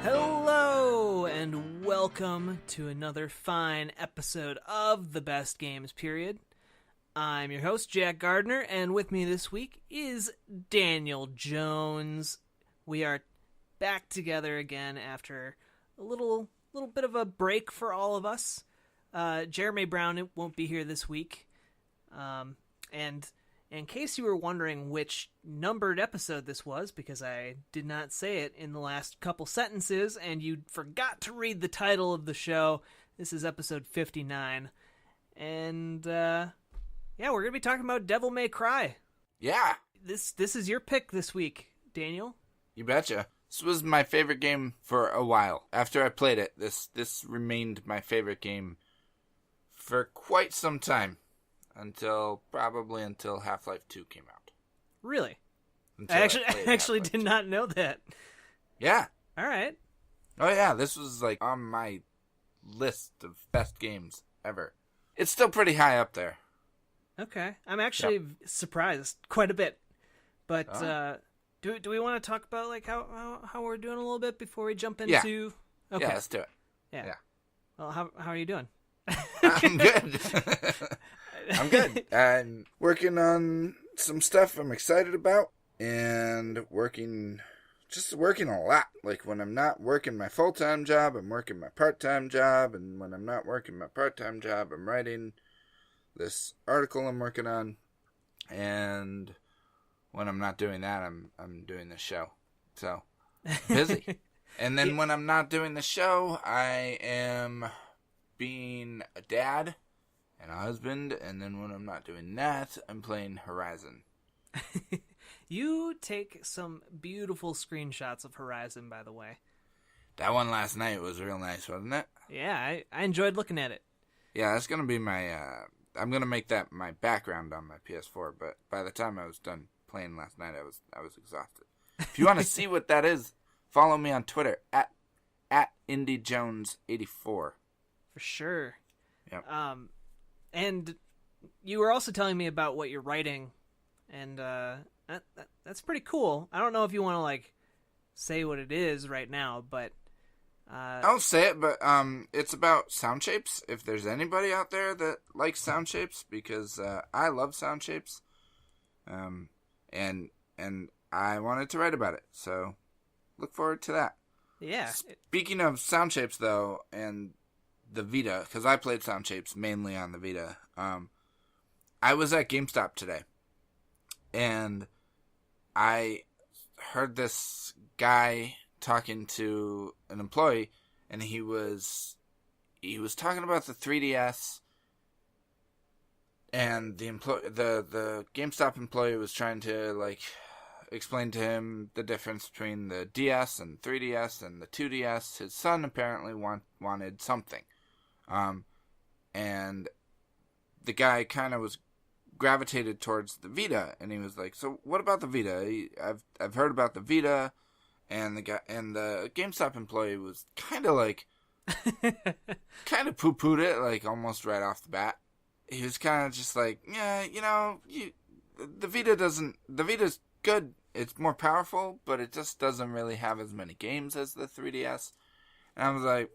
Hello, and welcome to another fine episode of The Best Games Period. I'm your host, Jack Gardner, and with me this week is Daniel Jones. We are back together again after a little bit of a break for all of us. Jeremy Brown won't be here this week. And in case you were wondering which numbered episode this was, because I did not say it in the last couple sentences, and you forgot to read the title of the show, this is episode 59. And, yeah, we're going to be talking about Devil May Cry. Yeah. This is your pick this week, Daniel. You betcha. This was my favorite game for a while. After I played it, this remained my favorite game for quite some time. Until Half-Life 2 came out. Really? I actually did not know that. Yeah. All right. Oh yeah, this was like on my list of best games ever. It's still pretty high up there. Okay. I'm actually surprised quite a bit. But do we want to talk about like how we're doing a little bit before we jump into Okay. Yeah, let's do it. Yeah. Well, how are you doing? I'm good. I'm good. I'm working on some stuff I'm excited about and working a lot. Like when I'm not working my full-time job, I'm working my part-time job. And when I'm not working my part-time job, I'm writing this article I'm working on. And when I'm not doing that, I'm doing the show. So, busy. And then when I'm not doing the show, I am being a dad and a husband, and then when I'm not doing that, I'm playing Horizon. You take some beautiful screenshots of Horizon, by the way. That one last night was real nice, wasn't it? Yeah, I enjoyed looking at it. Yeah, that's going to be my, I'm going to make that my background on my PS4, but by the time I was done playing last night, I was exhausted. If you want to see what that is, follow me on Twitter, at IndieJones84. For sure. Yep. And you were also telling me about what you're writing, and that's pretty cool. I don't know if you want to like say what it is right now, but I'll say it. But it's about sound shapes. If there's anybody out there that likes sound shapes, because I love sound shapes, and I wanted to write about it. So look forward to that. Yeah. Speaking of sound shapes, though, and the Vita, because I played sound shapes mainly on the Vita. I was at GameStop today, and I heard this guy talking to an employee, and he was talking about the 3DS, and the GameStop employee was trying to like explain to him the difference between the DS and 3DS and the 2DS. His son apparently wanted something. And the guy kind of was gravitated towards the Vita, and he was like, "So what about the Vita? I've heard about the Vita," and the GameStop employee was kind of like, kind of poo-pooed it, like almost right off the bat. He was kind of just like, "Yeah, the Vita's good. It's more powerful, but it just doesn't really have as many games as the 3DS." And I was like,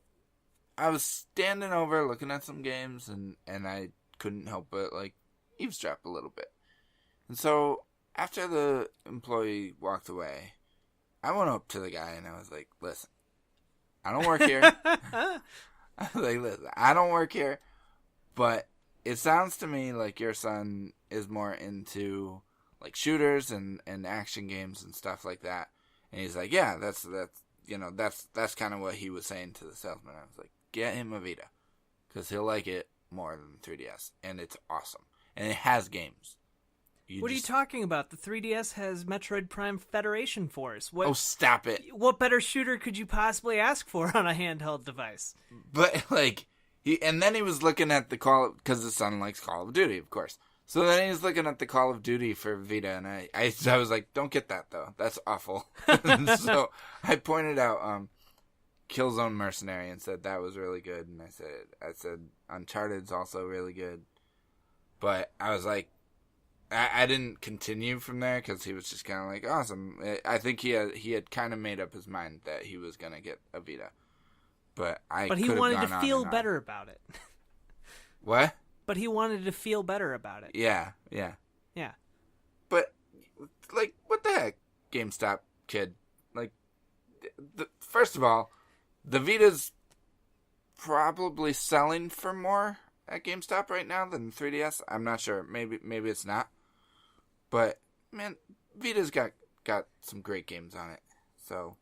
I was standing over looking at some games, and I couldn't help but like eavesdrop a little bit. And so after the employee walked away, I went up to the guy and I was like, "Listen, I don't work here." I was like, "Listen, I don't work here, but it sounds to me like your son is more into like shooters and action games and stuff like that." And he's like, "Yeah, that's kind of what he was saying to the salesman." I was like, "Get him a Vita, because he'll like it more than the 3DS, and it's awesome, and it has games." What are you talking about? The 3DS has Metroid Prime Federation Force. Oh, stop it! What better shooter could you possibly ask for on a handheld device? But like, and then he was looking at the because his son likes Call of Duty, of course. So then he was looking at the Call of Duty for Vita, and I was like, "Don't get that though. That's awful." So I pointed out Killzone Mercenary and said that was really good, and I said Uncharted's also really good, but I was like, I didn't continue from there because he was just kind of like, awesome. I think he had kind of made up his mind that he was going to get a Vita. But he wanted to feel better about it. What? But he wanted to feel better about it. Yeah. But, like, what the heck, GameStop kid? Like, first of all, the Vita's probably selling for more at GameStop right now than the 3DS. I'm not sure. Maybe it's not. But, man, Vita's got some great games on it. So,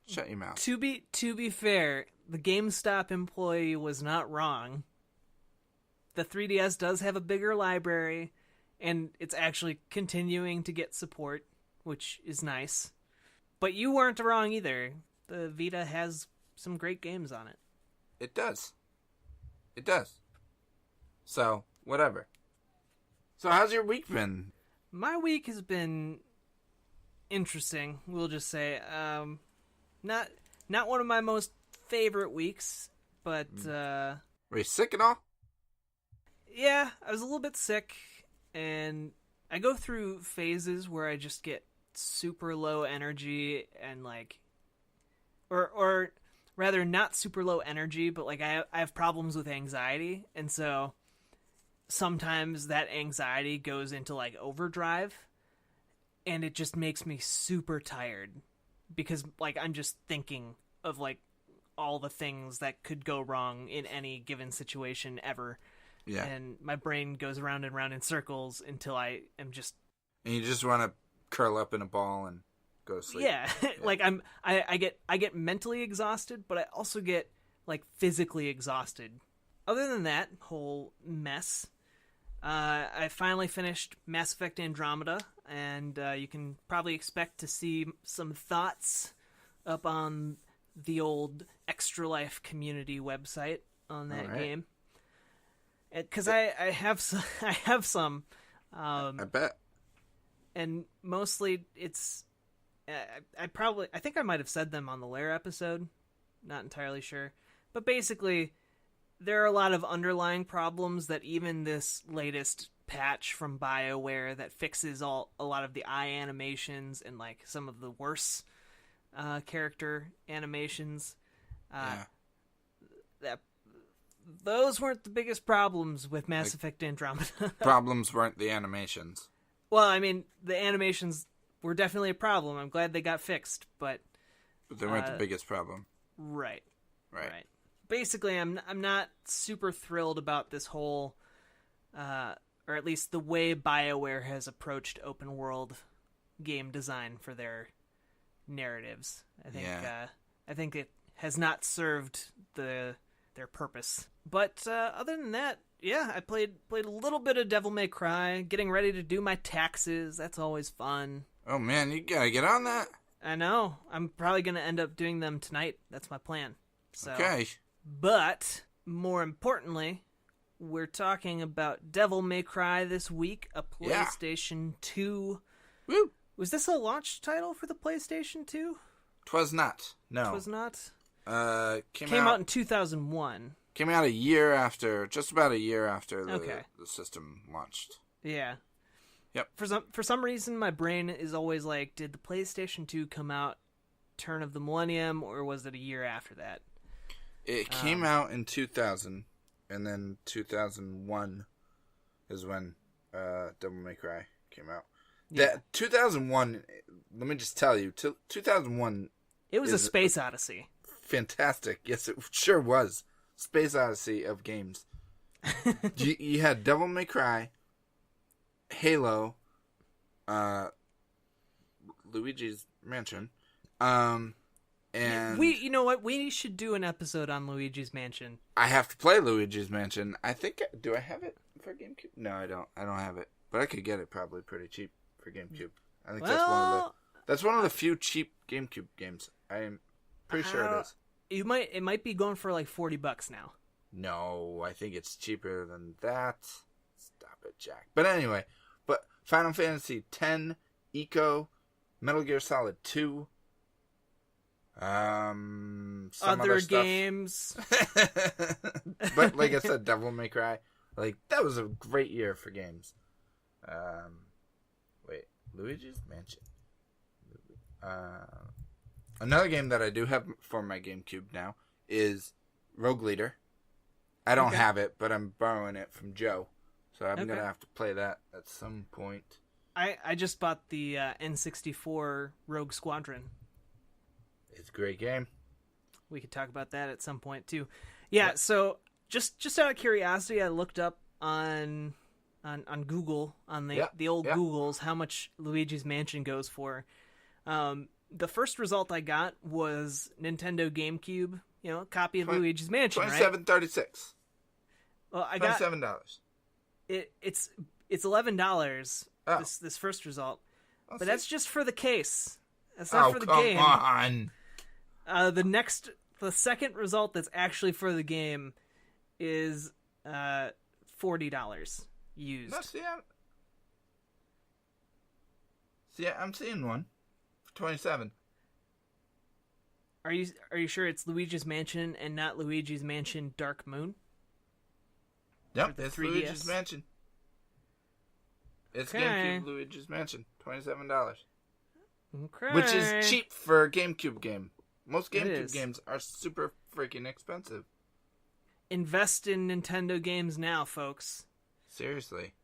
shut your mouth. To be fair, the GameStop employee was not wrong. The 3DS does have a bigger library, and it's actually continuing to get support, which is nice. But you weren't wrong either. The Vita has some great games on it. It does. So, whatever. So, how's your week been? My week has been interesting, we'll just say. Not one of my most favorite weeks, but... Were you sick at all? Yeah, I was a little bit sick, and I go through phases where I just get super low energy and, like... Or rather, not super low energy, but, like, I have problems with anxiety, and so... sometimes that anxiety goes into like overdrive and it just makes me super tired because like I'm just thinking of like all the things that could go wrong in any given situation ever. Yeah. And my brain goes around and round in circles until I am just... And you just want to curl up in a ball and go to sleep. Yeah. Like I get mentally exhausted, but I also get like physically exhausted. Other than that whole mess, I finally finished Mass Effect Andromeda, and you can probably expect to see some thoughts up on the old Extra Life community website on that game. Because I have some. I bet. And mostly it's... I think I might have said them on the Lair episode. Not entirely sure. But basically... there are a lot of underlying problems that even this latest patch from BioWare that fixes a lot of the eye animations and like some of the worse character animations. That those weren't the biggest problems with Mass Effect Andromeda. Problems weren't the animations. Well, I mean, the animations were definitely a problem. I'm glad they got fixed, but they weren't the biggest problem. Right. Basically, I'm not super thrilled about this whole, or at least the way BioWare has approached open world game design for their narratives. I think it has not served their purpose. But other than that, yeah, I played a little bit of Devil May Cry, getting ready to do my taxes. That's always fun. Oh man, you gotta get on that. I know. I'm probably gonna end up doing them tonight. That's my plan. So. Okay. But, more importantly, we're talking about Devil May Cry this week, a PlayStation 2. Woo! Was this a launch title for the PlayStation 2? 'Twas not. No. 'Twas not? Came out in 2001. Came out just about a year after the system launched. Yeah. Yep. For some reason, my brain is always like, did the PlayStation 2 come out turn of the millennium, or was it a year after that? It came out in 2000, and then 2001 is when Devil May Cry came out. Yeah. That 2001, let me just tell you, 2001... It was a space odyssey. Fantastic. Yes, it sure was. Space odyssey of games. You had Devil May Cry, Halo, Luigi's Mansion, and you know what? We should do an episode on Luigi's Mansion. I have to play Luigi's Mansion. I think. Do I have it for GameCube? No, I don't. I don't have it, but I could get it probably pretty cheap for GameCube. I think that's one of the few cheap GameCube games. I am pretty sure it is. It might be going for like $40 now. No, I think it's cheaper than that. Stop it, Jack. But anyway, Final Fantasy X, Eco, Metal Gear Solid 2. Some other games. But like I said, Devil May Cry. Like, that was a great year for games. Wait, Luigi's Mansion. Another game that I do have for my GameCube now is Rogue Leader. I don't have it, but I'm borrowing it from Joe, so I'm gonna have to play that at some point. I just bought the N64 Rogue Squadron. It's a great game. We could talk about that at some point too. Yeah. So just out of curiosity, I looked up on Google on the old Googles how much Luigi's Mansion goes for. The first result I got was Nintendo GameCube, copy of Luigi's Mansion, right? $27.36. Well, I got $27. It's $11. Oh. This first result, but that's just for the case. That's not for the game. Come on. The second result that's actually for the game is $40 used. No, see, I'm seeing one for 27. Are you sure it's Luigi's Mansion and not Luigi's Mansion Dark Moon? Yep, it's 3DS? Luigi's Mansion. It's GameCube Luigi's Mansion, $27. Okay. Which is cheap for a GameCube game. Most GameCube games are super freaking expensive. Invest in Nintendo games now, folks. Seriously.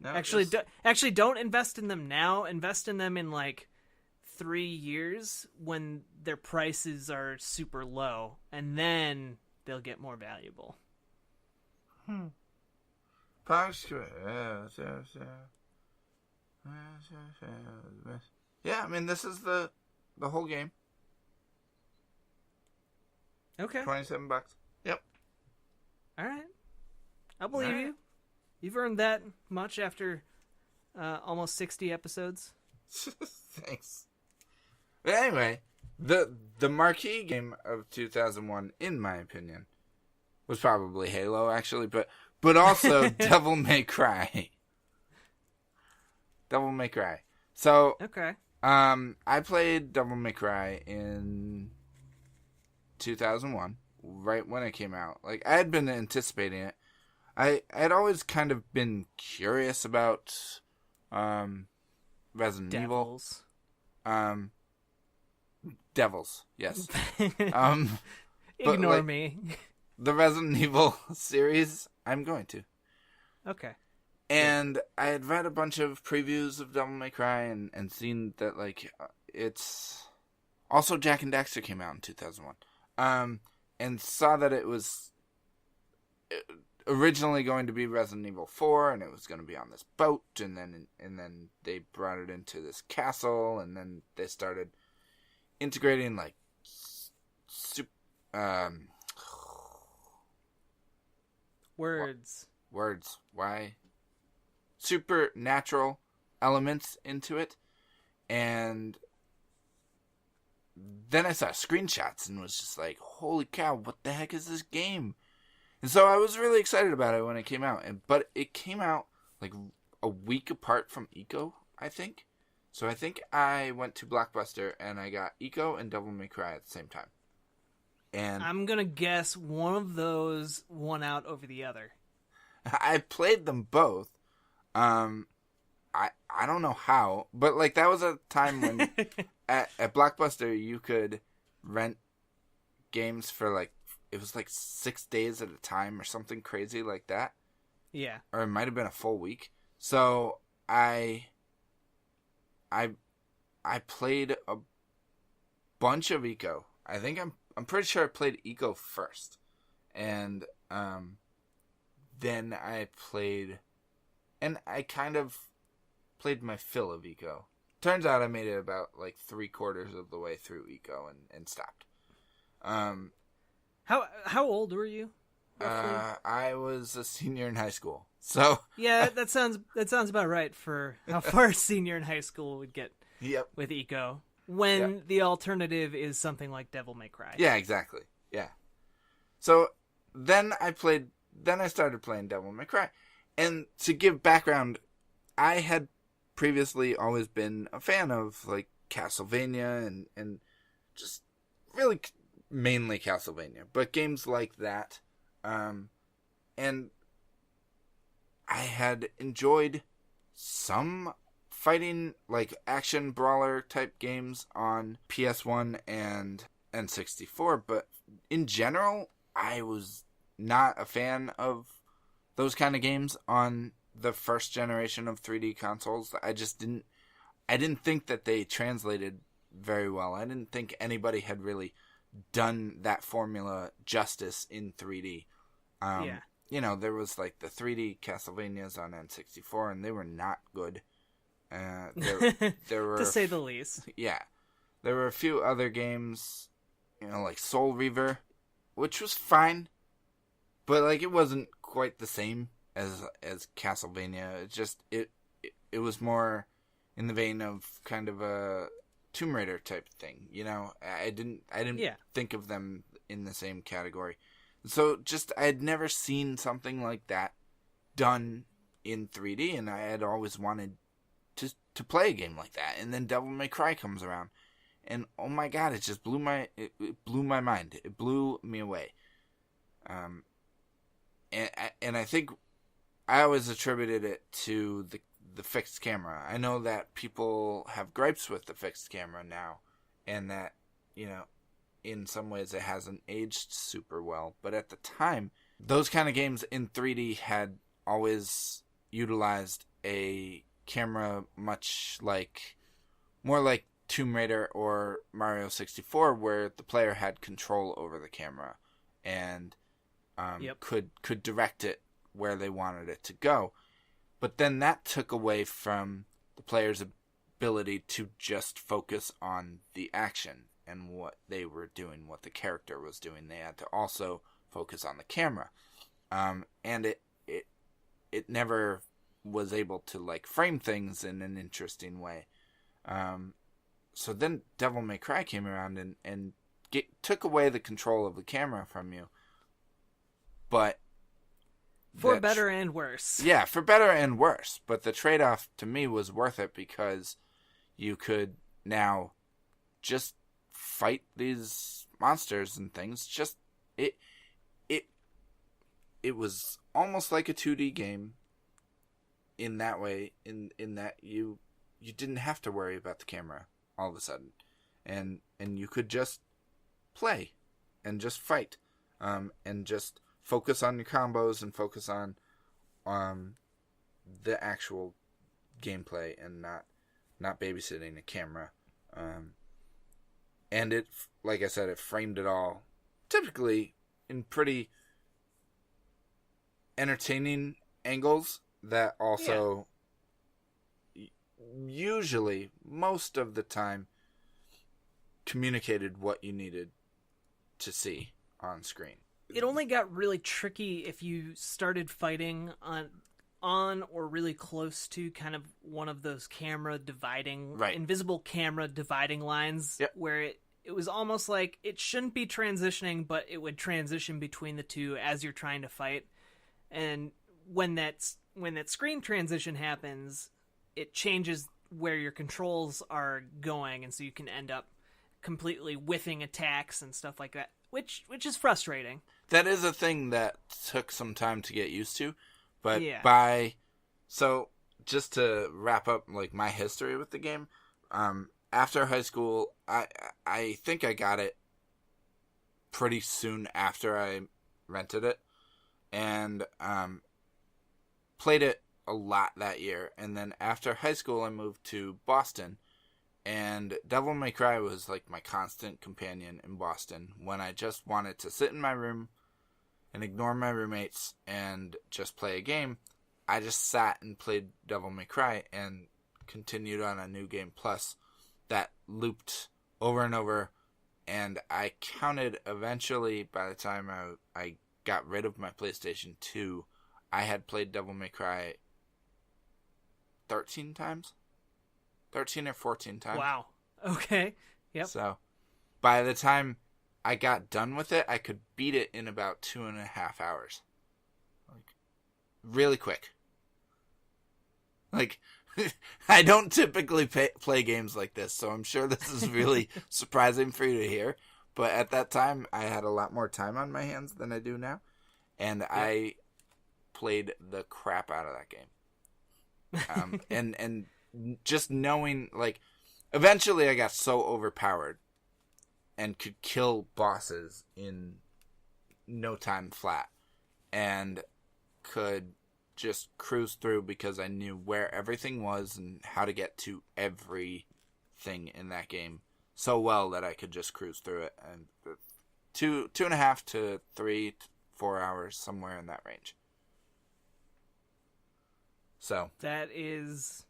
No, actually, don't invest in them now. Invest in them in 3 years when their prices are super low, and then they'll get more valuable. Yeah, I mean, this is the whole game. Okay. $27. Yep. All right. I believe you. You've earned that much after almost 60 episodes. Thanks. But anyway, the marquee game of 2001, in my opinion, was probably Halo, actually, but also Devil May Cry. Devil May Cry. So, I played Devil May Cry in 2001, right when it came out. I had been anticipating it. I'd always kind of been curious about Resident Evil. Devils, yes. Ignore me. The Resident Evil series, I'm going to. Okay. And I had read a bunch of previews of Devil May Cry and seen that, it's... Also, Jak and Daxter came out in 2001. And saw that it was originally going to be Resident Evil 4, and it was going to be on this boat, and then they brought it into this castle, and then they started integrating, Words. Why? Supernatural elements into it. And then I saw screenshots and was just like, holy cow, what the heck is this game? And so I was really excited about it when it came out. But it came out a week apart from Eco, I think. So I think I went to Blockbuster and I got Eco and Devil May Cry at the same time. And I'm going to guess one of those won out over the other. I played them both. I don't know how, but that was a time when at Blockbuster you could rent games for it was 6 days at a time or something crazy like that. Yeah. Or it might have been a full week. So I played a bunch of Eco. I think I'm pretty sure I played Eco first. And then I played, and I kind of played my fill of Eco. Turns out I made it about 3/4 of the way through Eco and stopped. How old were you? I was a senior in high school. So yeah, that sounds about right for how far a senior in high school would get. Yep. With Eco, when the alternative is something like Devil May Cry. Yeah, exactly. Yeah. So then I started playing Devil May Cry, and to give background, I had previously always been a fan of Castlevania and just really mainly Castlevania, but games like that, and I had enjoyed some fighting, like action brawler type games on PS1 and N64, but in general, I was not a fan of those kind of games on the first generation of 3D consoles. I didn't think that they translated very well. I didn't think anybody had really done that formula justice in 3D. You know, there was like the 3D Castlevanias on N64, and they were not good. There were to say the least. Yeah, there were a few other games, you know, like Soul Reaver, which was fine, but like it wasn't quite the same as Castlevania. It was more in the vein of kind of a Tomb Raider type thing. You know, I didn't think of them in the same category. So just I had never seen something like that done in 3D, and I had always wanted to play a game like that. And then Devil May Cry comes around, and oh my god, it just blew my mind. It blew me away. And I think I always attributed it to the fixed camera. I know that people have gripes with the fixed camera now, and that, you know, in some ways it hasn't aged super well. But at the time, those kind of games in 3D had always utilized a camera more like Tomb Raider or Mario 64, where the player had control over the camera and could direct it where they wanted it to go. But then that took away from the player's ability to just focus on the action and what they were doing, what the character was doing. They had to also focus on the camera. And it never was able to like frame things in an interesting way. So then Devil May Cry came around and took away the control of the camera from you. But for better and worse. Yeah, for better and worse. But the trade-off to me was worth it because you could now just fight these monsters and things. Just it was almost like a 2D game in that way, in that you didn't have to worry about the camera all of a sudden. And you could just play and just fight. And just focus on your combos and focus on the actual gameplay and not babysitting the camera. And it, like I said, it framed it all typically in pretty entertaining angles that also usually, most of the time, communicated what you needed to see on screen. It only got really tricky if you started fighting on or really close to kind of one of those invisible camera dividing lines, where it was almost like it shouldn't be transitioning, but it would transition between the two as you're trying to fight. And when that screen transition happens, it changes where your controls are going, and so you can end up completely whiffing attacks and stuff like that, which is frustrating. That is a thing that took some time to get used to, but so just to wrap up like my history with the game, after high school, I think I got it pretty soon after I rented it, and played it a lot that year. And then after high school, I moved to Boston, and Devil May Cry was like my constant companion in Boston when I just wanted to sit in my room and ignore my roommates and just play a game. I just sat and played Devil May Cry and continued on a New Game Plus that looped over and over. And I counted eventually, by the time I got rid of my PlayStation 2, I had played Devil May Cry 13 times? 13 or 14 times. Wow. Okay. Yep. So, by the time I got done with it, I could beat it in about 2.5 hours. Like, really quick. Like, I don't typically play games like this, so I'm sure this is really surprising for you to hear. But at that time, I had a lot more time on my hands than I do now. And I played the crap out of that game. And just knowing, like, eventually I got so overpowered and could kill bosses in no time flat, and could just cruise through because I knew where everything was and how to get to everything in that game so well that I could just cruise through it. And 2.5 to 3 to 4 hours, somewhere in that range. So that's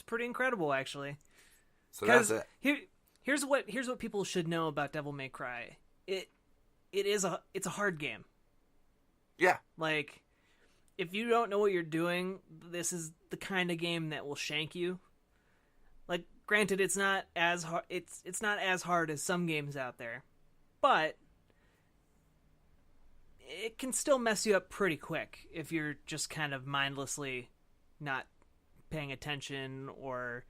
pretty incredible, actually. So that's it. Here's what people should know about Devil May Cry. It's a hard game. Yeah. Like, if you don't know what you're doing, this is the kind of game that will shank you. Like, granted, it's not as hard. It's not as hard as some games out there, but it can still mess you up pretty quick if you're just kind of mindlessly not paying attention or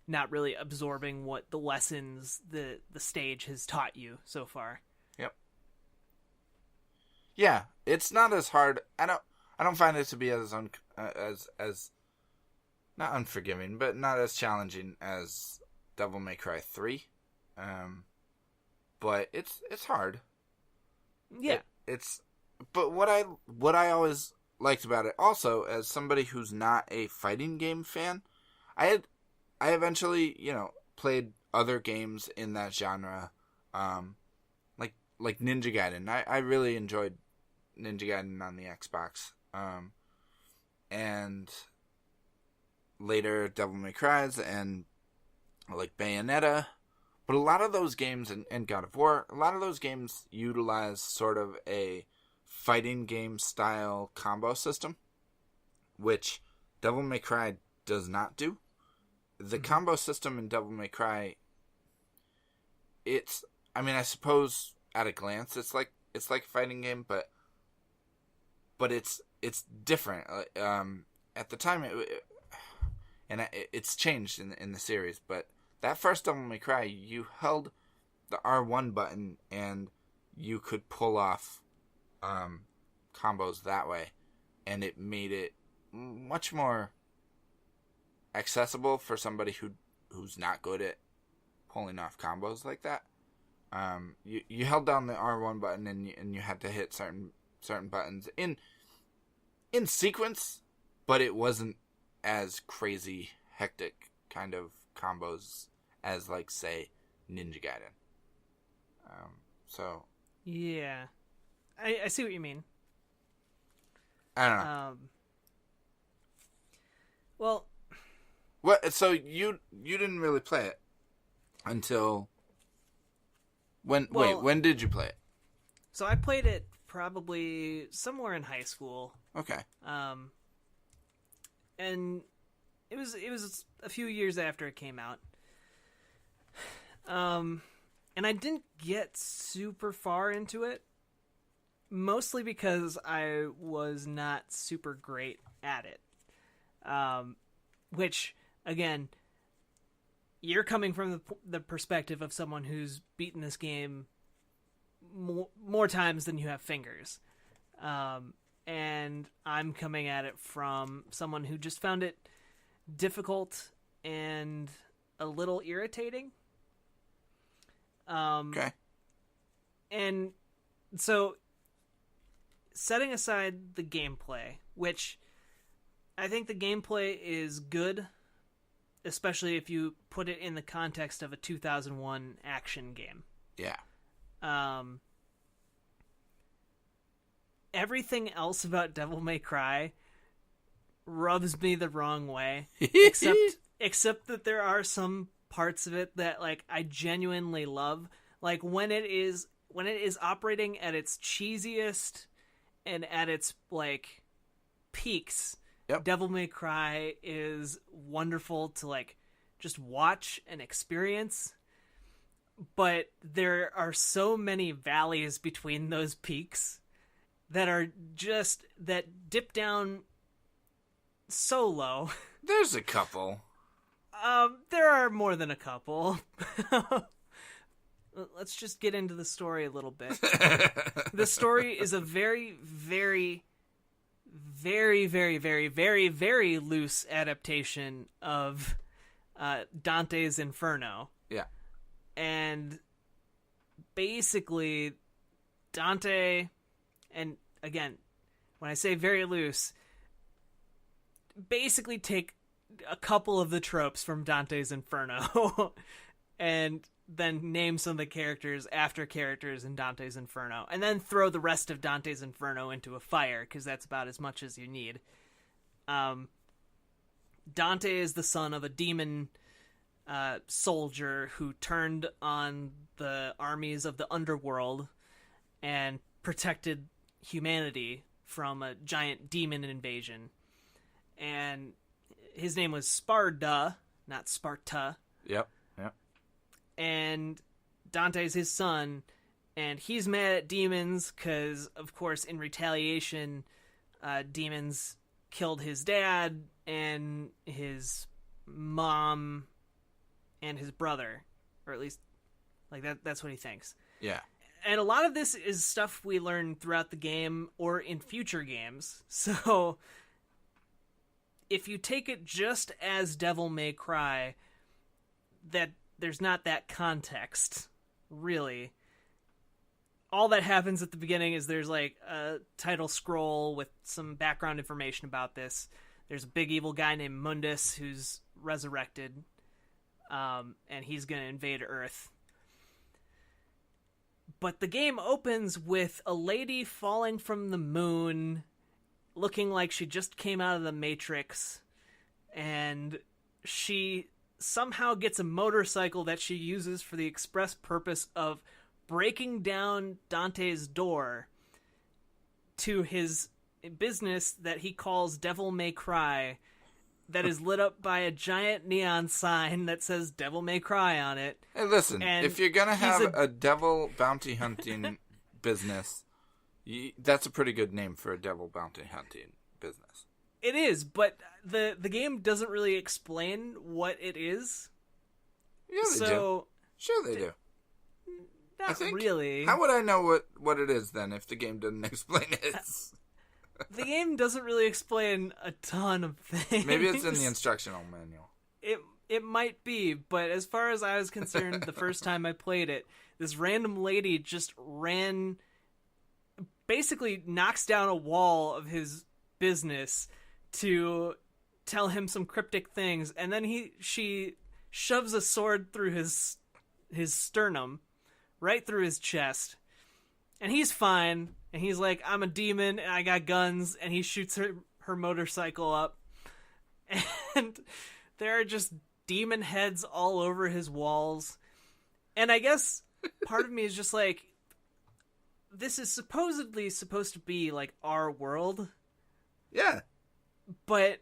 not really absorbing what the lessons the stage has taught you so far. Yep. Yeah, it's not as hard. I don't find it to be as not unforgiving, but not as challenging as Devil May Cry 3. But it's hard. Yeah. But what I always liked about it, also, as somebody who's not a fighting game fan, I eventually, played other games in that genre, like Ninja Gaiden. I really enjoyed Ninja Gaiden on the Xbox, and later Devil May Cry's, and like Bayonetta. But a lot of those games, and God of War, a lot of those games utilize sort of a fighting game style combo system, which Devil May Cry does not do. The combo system in Devil May Cry, I suppose at a glance it's like a fighting game, but it's different. At the time, it's changed in the series, but that first Devil May Cry, you held the R1 button and you could pull off combos that way, and it made it much more accessible for somebody who's not good at pulling off combos like that. You held down the R1 button and you had to hit certain buttons in sequence, but it wasn't as crazy hectic kind of combos as, like, say, Ninja Gaiden. So yeah, I see what you mean. I don't know. Well, what? So you didn't really play it until when? Wait, when did you play it? So I played it probably somewhere in high school. Okay. And it was a few years after it came out. And I didn't get super far into it, mostly because I was not super great at it. Which, again, you're coming from the perspective of someone who's beaten this game more times than you have fingers. And I'm coming at it from someone who just found it difficult and a little irritating. Okay. And so, setting aside the gameplay, which I think the gameplay is good, especially if you put it in the context of a 2001 action game. Yeah. Everything else about Devil May Cry rubs me the wrong way, except that there are some parts of it that, like, I genuinely love. Like, when it is operating at its cheesiest and at its, like, peaks, yep. Devil May Cry is wonderful to, like, just watch and experience. But there are so many valleys between those peaks that dip down so low. There's a couple. There are more than a couple. Let's just get into the story a little bit. The story is a very, very, very, very, very, very, very loose adaptation of Dante's Inferno. Yeah. And basically, Dante, and again, when I say very loose, basically take a couple of the tropes from Dante's Inferno and then name some of the characters after characters in Dante's Inferno, and then throw the rest of Dante's Inferno into a fire, because that's about as much as you need. Dante is the son of a demon soldier who turned on the armies of the underworld and protected humanity from a giant demon invasion. And his name was Sparda, not Sparta. Yep. And Dante's his son, and he's mad at demons because, of course, in retaliation, demons killed his dad and his mom and his brother, or at least, like, that's what he thinks. Yeah. And a lot of this is stuff we learn throughout the game or in future games. So if you take it just as Devil May Cry, that there's not that context, really. All that happens at the beginning is there's like a title scroll with some background information about this. There's a big evil guy named Mundus who's resurrected, and he's going to invade Earth. But the game opens with a lady falling from the moon, looking like she just came out of the Matrix, and she somehow gets a motorcycle that she uses for the express purpose of breaking down Dante's door to his business that he calls Devil May Cry, that is lit up by a giant neon sign that says Devil May Cry on it. Hey, listen, And if you're gonna have he's a devil bounty hunting business, that's a pretty good name for a devil bounty hunting business. It is, but the game doesn't really explain what it is. Yeah, they do. Sure they do. Not really. How would I know what it is then if the game doesn't explain it? The game doesn't really explain a ton of things. Maybe it's in the instructional manual. It might be, but as far as I was concerned, the first time I played it, this random lady just basically knocks down a wall of his business to tell him some cryptic things, and then she shoves a sword through his sternum, right through his chest, and he's fine, and he's like, I'm a demon, and I got guns, and he shoots her motorcycle up, and there are just demon heads all over his walls, and I guess part of me is just like, this is supposedly supposed to be, like, our world. Yeah. But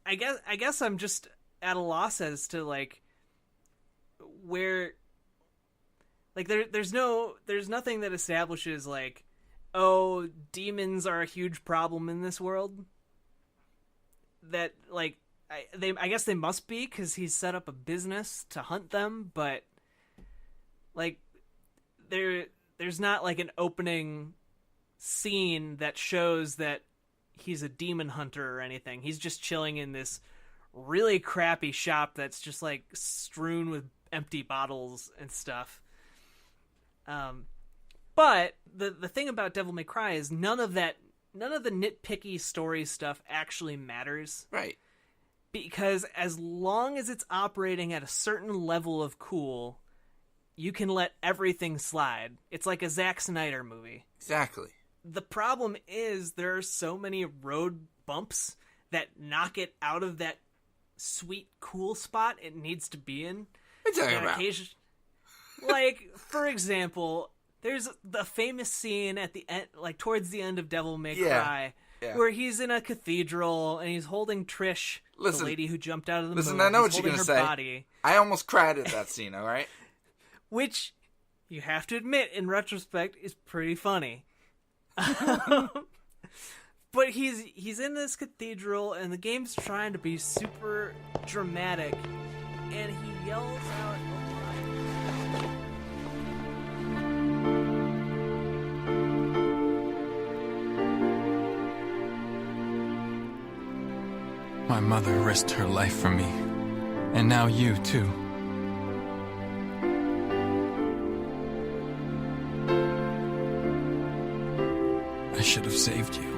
I guess I'm just at a loss as to, like, where, like, there's nothing that establishes, like, oh, demons are a huge problem in this world. That, like, I guess they must be, because he's set up a business to hunt them, but, like, there's not, like, an opening scene that shows that he's a demon hunter or anything. He's just chilling in this really crappy shop that's just, like, strewn with empty bottles and stuff. But the thing about Devil May Cry is none of the nitpicky story stuff actually matters. Right. Because as long as it's operating at a certain level of cool, you can let everything slide. It's like a Zack Snyder movie. Exactly. The problem is there are so many road bumps that knock it out of that sweet, cool spot it needs to be in. What are you talking about? Like, for example, there's the famous scene at the end, like towards the end of Devil May Cry, where he's in a cathedral and he's holding Trish, the lady who jumped out of the moon. I know he's what you're going to her say. Body, I almost cried at that scene, all right? Which, you have to admit, in retrospect, is pretty funny. But he's in this cathedral, and the game's trying to be super dramatic, and he yells out a line. My mother risked her life for me. And now you, too. I should have saved you.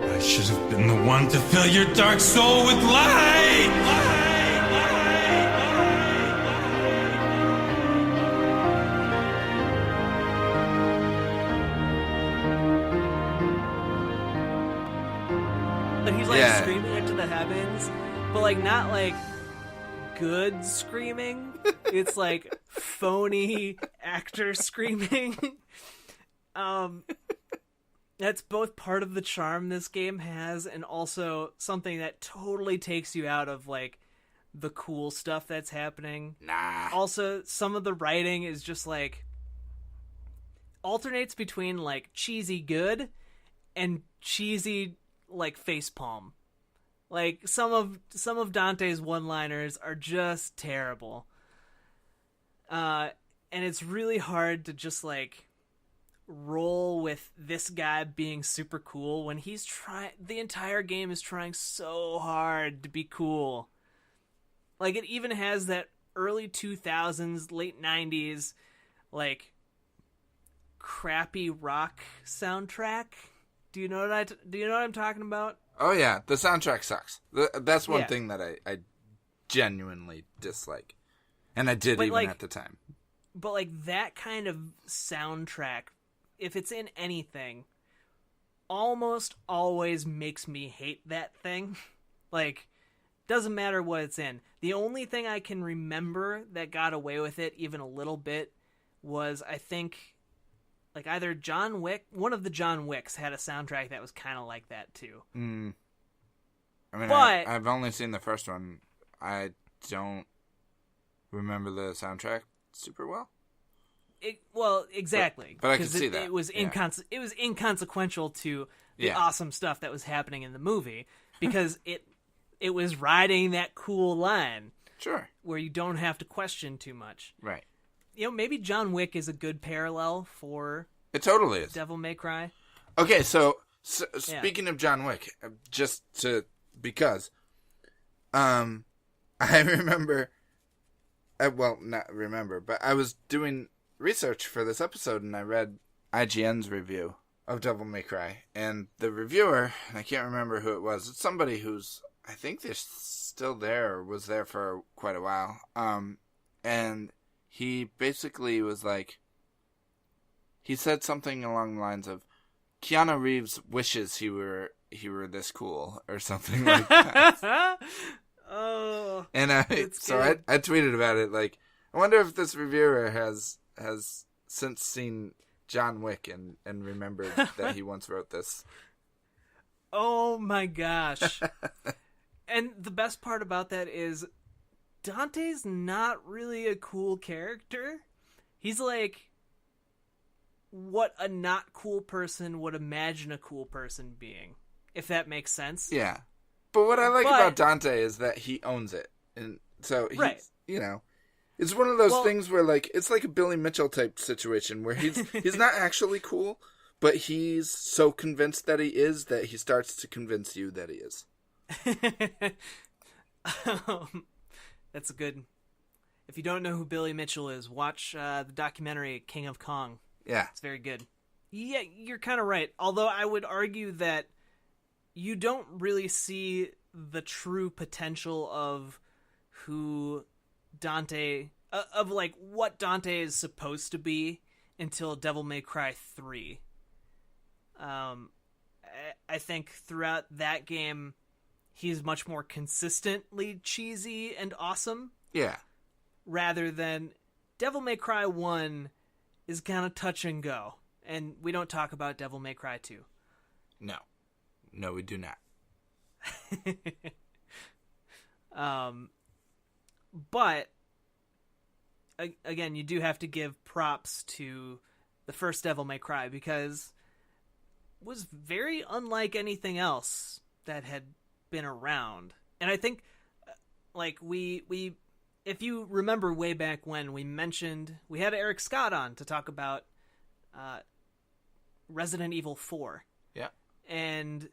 I should have been the one to fill your dark soul with light! But he's like screaming into the heavens, but like not like good screaming. It's like phony actor screaming. That's both part of the charm this game has and also something that totally takes you out of like the cool stuff that's happening. Nah. Also, some of the writing is just like alternates between like cheesy good and cheesy like facepalm. Like some of Dante's one-liners are just terrible. And it's really hard to just like roll with this guy being super cool when he's the entire game is trying so hard to be cool. Like it even has that early 2000s, late 90s like crappy rock soundtrack. Do you know what I'm talking about? Oh yeah, the soundtrack sucks. That's one thing that I genuinely dislike, and I did even like, at the time. But like that kind of soundtrack, if it's in anything, almost always makes me hate that thing. Like, doesn't matter what it's in. The only thing I can remember that got away with it even a little bit was, I think, like either John Wick, one of the John Wicks had a soundtrack that was kind of like that too. I mean, but I've only seen the first one. I don't remember the soundtrack super well. Exactly. But I can see that. It was it was inconsequential to the awesome stuff that was happening in the movie because it was riding that cool line. Sure. Where you don't have to question too much. Right. You know, maybe John Wick is a good parallel for it totally is. Devil May Cry. Okay, so speaking of John Wick, because I remember, not remember, but I was doing research for this episode and I read IGN's review of Devil May Cry, and the reviewer, and I can't remember who it was, it's somebody who's, I think they're still there, or was there for quite a while, and he basically was like, he said something along the lines of, Keanu Reeves wishes he were this cool, or something like that. Oh, and I tweeted about it, like, I wonder if this reviewer has since seen John Wick and remembered that he once wrote this. Oh my gosh. And the best part about that is Dante's not really a cool character. He's like what a not cool person would imagine a cool person being, if that makes sense. Yeah. But what I like about Dante is that he owns it. And so he's, you know, it's one of those things where like it's like a Billy Mitchell type situation where he's not actually cool, but he's so convinced that he is that he starts to convince you that he is. That's a good. If you don't know who Billy Mitchell is, watch the documentary King of Kong. Yeah, it's very good. Yeah, you're kind of right. Although I would argue that you don't really see the true potential of who Dante, of like what Dante is supposed to be until Devil May Cry 3. I think throughout that game, he's much more consistently cheesy and awesome. Yeah. Rather than Devil May Cry 1 is kind of touch and go. And we don't talk about Devil May Cry 2. No. No, we do not. But, again, you do have to give props to the first Devil May Cry because it was very unlike anything else that had been around. And I think, like, we if you remember way back when we had Eric Scott on to talk about Resident Evil 4. Yeah. And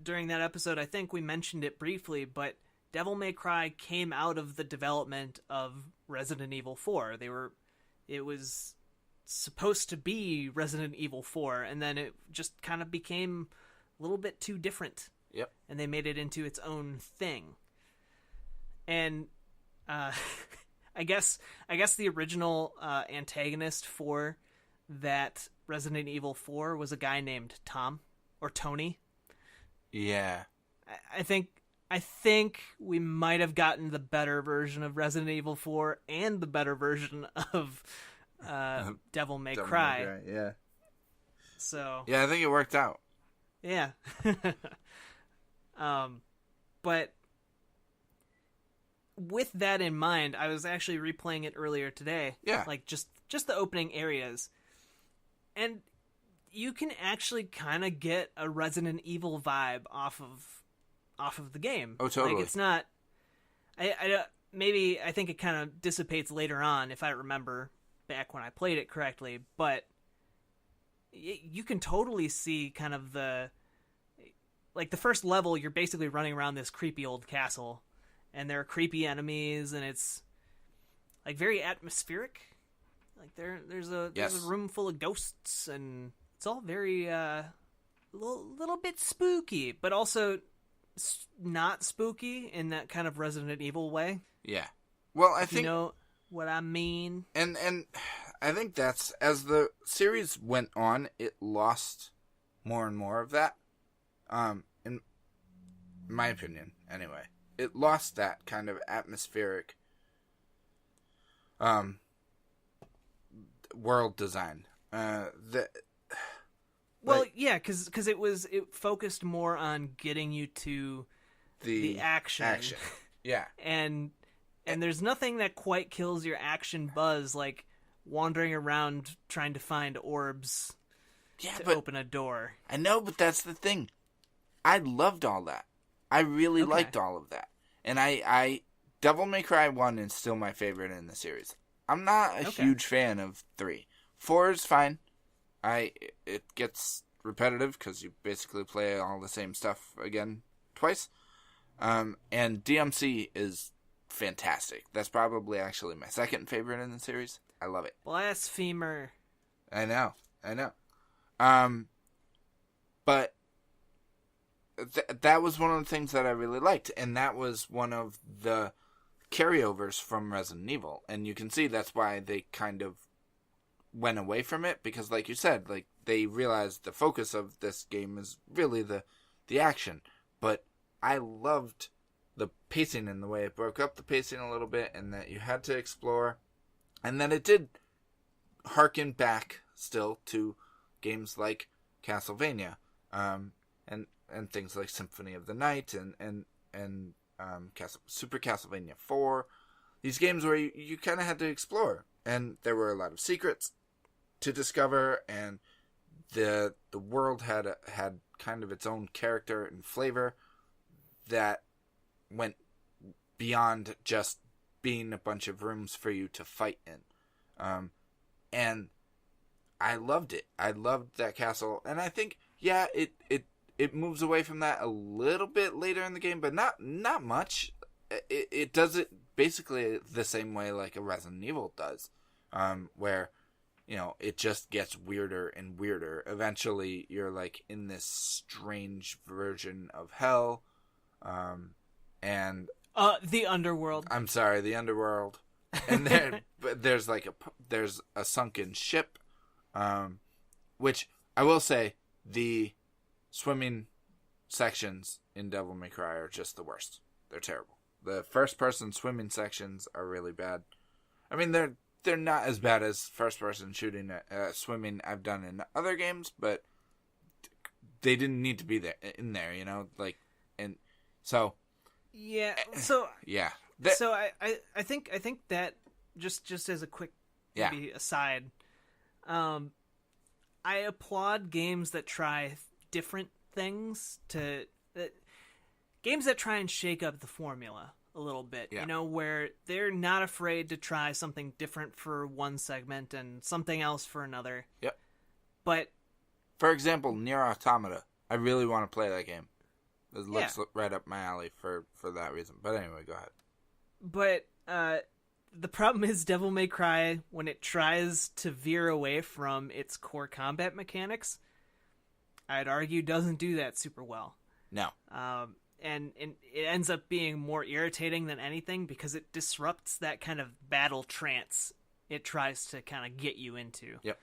during that episode, I think we mentioned it briefly, but Devil May Cry came out of the development of Resident Evil 4. It was supposed to be Resident Evil 4, and then it just kind of became a little bit too different. Yep. And they made it into its own thing. And I guess the original antagonist for that Resident Evil 4 was a guy named Tom or Tony. Yeah. I think we might have gotten the better version of Resident Evil 4 and the better version of Devil May Cry. Yeah. So yeah, I think it worked out. Yeah. But with that in mind, I was actually replaying it earlier today. Yeah. Like just the opening areas. And you can actually kind of get a Resident Evil vibe off of the game. Oh, totally. Like it's not I think it kind of dissipates later on if I remember back when I played it correctly, but you can totally see kind of the first level. You're basically running around this creepy old castle, and there are creepy enemies, and it's like very atmospheric. Like there's a room full of ghosts, and it's all very little bit spooky, but also not spooky in that kind of Resident Evil way. Yeah. Well, I think you know what I mean. And I think that's, as the series went on, it lost more and more of that. In my opinion, anyway. It lost that kind of atmospheric world design. Yeah, because it focused more on getting you to the action. Yeah. And there's nothing that quite kills your action buzz like wandering around trying to find orbs to open a door. I know, but that's the thing. I loved all that. I really liked all of that. And I Devil May Cry 1 is still my favorite in the series. I'm not a huge fan of 3. 4 is fine. It gets repetitive because you basically play all the same stuff again twice. And DMC is fantastic. That's probably actually my second favorite in the series. I love it. Blasphemer. I know. But that was one of the things that I really liked, and that was one of the carryovers from Resident Evil. And you can see that's why they kind of went away from it, because like you said, like they realized the focus of this game is really the action. But I loved the pacing and the way it broke up the pacing a little bit, and that you had to explore, and that it did harken back still to games like Castlevania, and things like Symphony of the Night and Super Castlevania 4. These games where you kind of had to explore, and there were a lot of secrets to discover, and the world had kind of its own character and flavor that went beyond just being a bunch of rooms for you to fight in. And I loved it. I loved that castle, and I think it moves away from that a little bit later in the game, but not much. It does it basically the same way like a Resident Evil does, where it just gets weirder and weirder. Eventually, you're like in this strange version of hell, and the underworld. I'm sorry, the underworld, and there's a sunken ship, which I will say the swimming sections in Devil May Cry are just the worst. They're terrible. The first-person swimming sections are really bad. I mean, they're not as bad as first-person swimming I've done in other games, but they didn't need to be in there, and so. Yeah. So. Yeah. So I think that just as a quick maybe aside, I applaud games that try different things games that try and shake up the formula a little bit, where they're not afraid to try something different for one segment and something else for another. Yep. But For example, Nier Automata. I really want to play that game. It looks right up my alley for that reason. But anyway, go ahead. But the problem is Devil May Cry, when it tries to veer away from its core combat mechanics, I'd argue doesn't do that super well. No. And it ends up being more irritating than anything because it disrupts that kind of battle trance it tries to kind of get you into. Yep.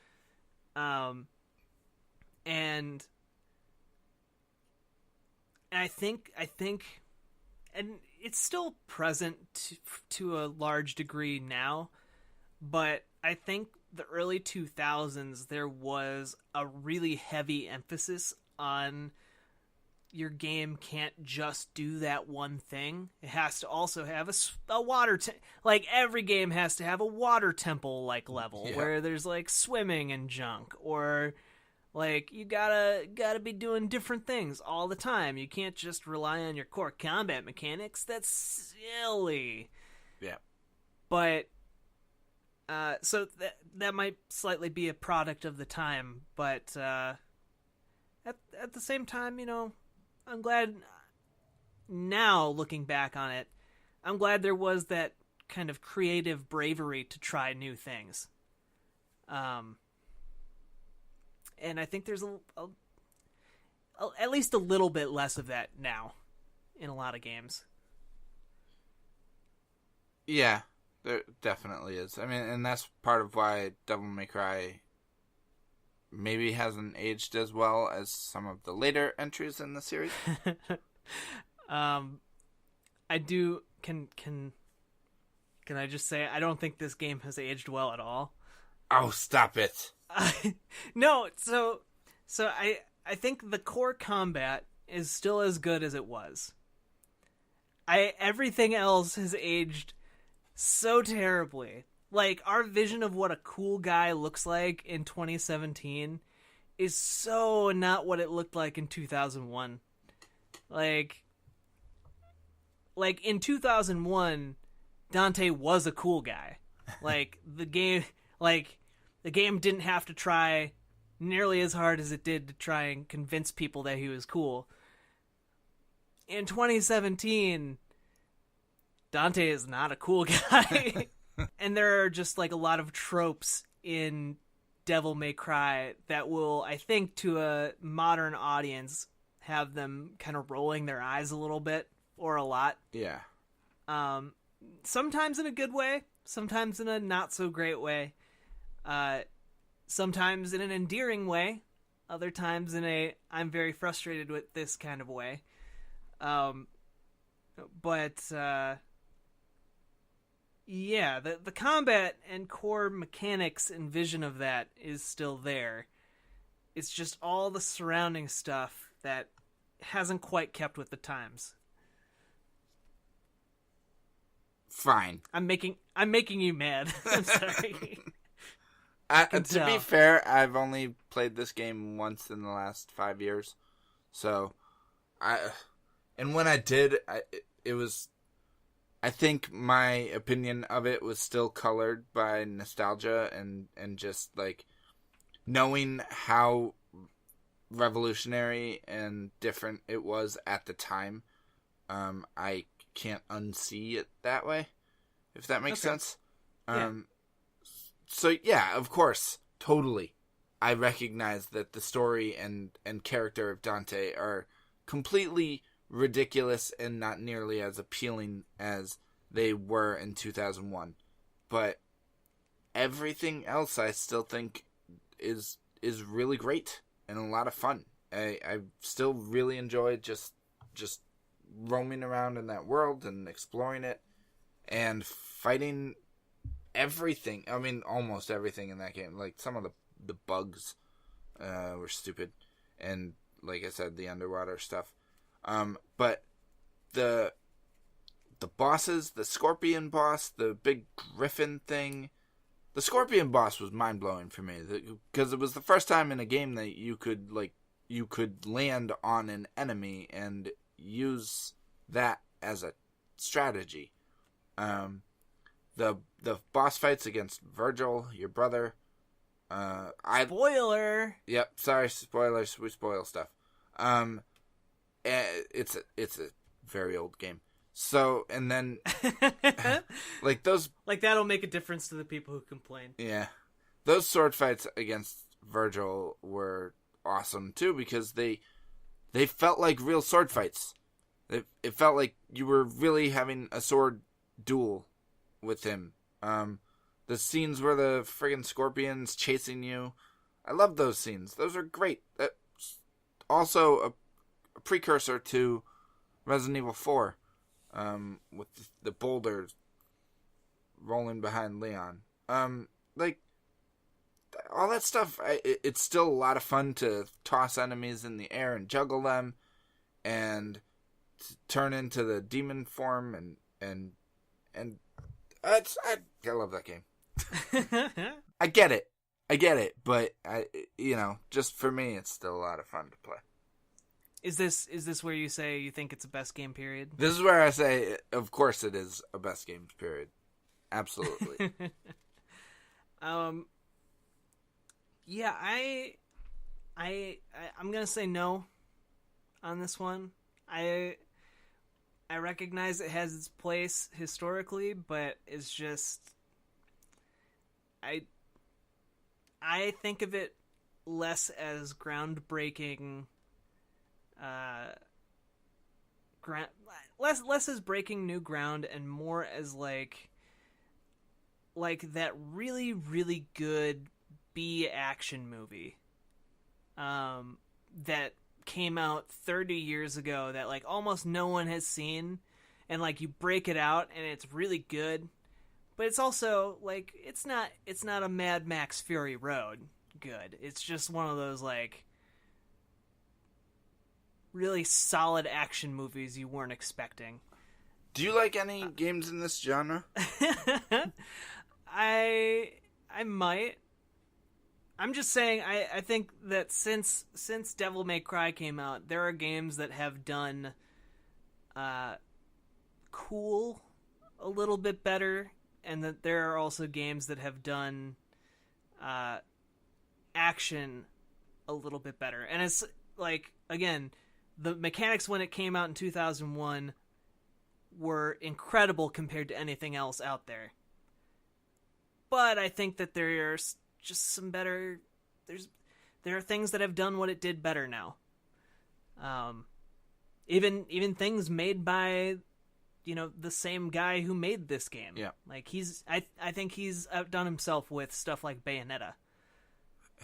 And I think, and it's still present to a large degree now, but I think the early 2000s, there was a really heavy emphasis on your game can't just do that one thing. It has to also have a water like every game has to have a water temple like level where there's like swimming and junk, or like you gotta be doing different things all the time. You can't just rely on your core combat mechanics. That's silly. Yeah. But so that might slightly be a product of the time, but at the same time, you know, I'm glad now, looking back on it, I'm glad there was that kind of creative bravery to try new things. And I think there's at least a little bit less of that now in a lot of games. Yeah, there definitely is. I mean, and that's part of why Devil May Cry maybe hasn't aged as well as some of the later entries in the series. I do can I just say I don't think this game has aged well at all. Oh, stop it. No, so I think the core combat is still as good as it was. Everything else has aged so terribly. Like, our vision of what a cool guy looks like in 2017 is so not what it looked like in 2001. Like in 2001, Dante was a cool guy. Like, the game didn't have to try nearly as hard as it did to try and convince people that he was cool. In 2017, Dante is not a cool guy. And there are just like a lot of tropes in Devil May Cry that will, I think, to a modern audience, have them kind of rolling their eyes a little bit or a lot. Yeah. Sometimes in a good way, sometimes in a not so great way. Sometimes in an endearing way, other times in a I'm very frustrated with this kind of way. Yeah, the combat and core mechanics and vision of that is still there. It's just all the surrounding stuff that hasn't quite kept with the times. Fine. I'm making you mad. I'm sorry. To be fair, I've only played this game once in the last 5 years. So, and when I did, it was, I think my opinion of it was still colored by nostalgia and just like knowing how revolutionary and different it was at the time. I can't unsee it that way, if that makes sense. Yeah. So yeah, of course, totally. I recognize that the story and character of Dante are completely ridiculous and not nearly as appealing as they were in 2001. But everything else I still think is really great and a lot of fun. I still really enjoy just roaming around in that world and exploring it and fighting everything. I mean, almost everything in that game. Like, some of the bugs were stupid. And, like I said, the underwater stuff. But the bosses, the scorpion boss, the big griffin thing, the scorpion boss was mind-blowing for me. Because it was the first time in a game that you could land on an enemy and use that as a strategy. The boss fights against Virgil, your brother, Spoiler. Yep. Sorry, spoilers. We spoil stuff. It's a very old game. So, and then like those, like that'll make a difference to the people who complain. Yeah, those sword fights against Virgil were awesome too because they felt like real sword fights. It felt like you were really having a sword duel with him. The scenes where the friggin' scorpions chasing you, I love those scenes. Those are great. That's also a precursor to Resident Evil 4, with the boulders rolling behind Leon. Like, all that stuff, it's still a lot of fun to toss enemies in the air and juggle them, and turn into the demon form, and I love that game. I get it, but just for me, it's still a lot of fun to play. Is this where you say you think it's the best game period? This is where I say, of course, it is a best games period. Absolutely. Yeah, I'm gonna say no on this one. I recognize it has its place historically, but it's just I think of it less as groundbreaking, less as breaking new ground, and more as like that really, really good B action movie that came out 30 years ago that like almost no one has seen, and like you break it out and it's really good, but it's also like it's not a Mad Max Fury Road good. It's just one of those like really solid action movies you weren't expecting. Do you like any games in this genre? I might. I'm just saying, I think that since Devil May Cry came out, there are games that have done cool a little bit better, and that there are also games that have done action a little bit better. And it's like, again, the mechanics when it came out in 2001 were incredible compared to anything else out there. But I think that there's just some better. There are things that have done what it did better now. Even things made by, the same guy who made this game. Yeah. Like I think he's outdone himself with stuff like Bayonetta.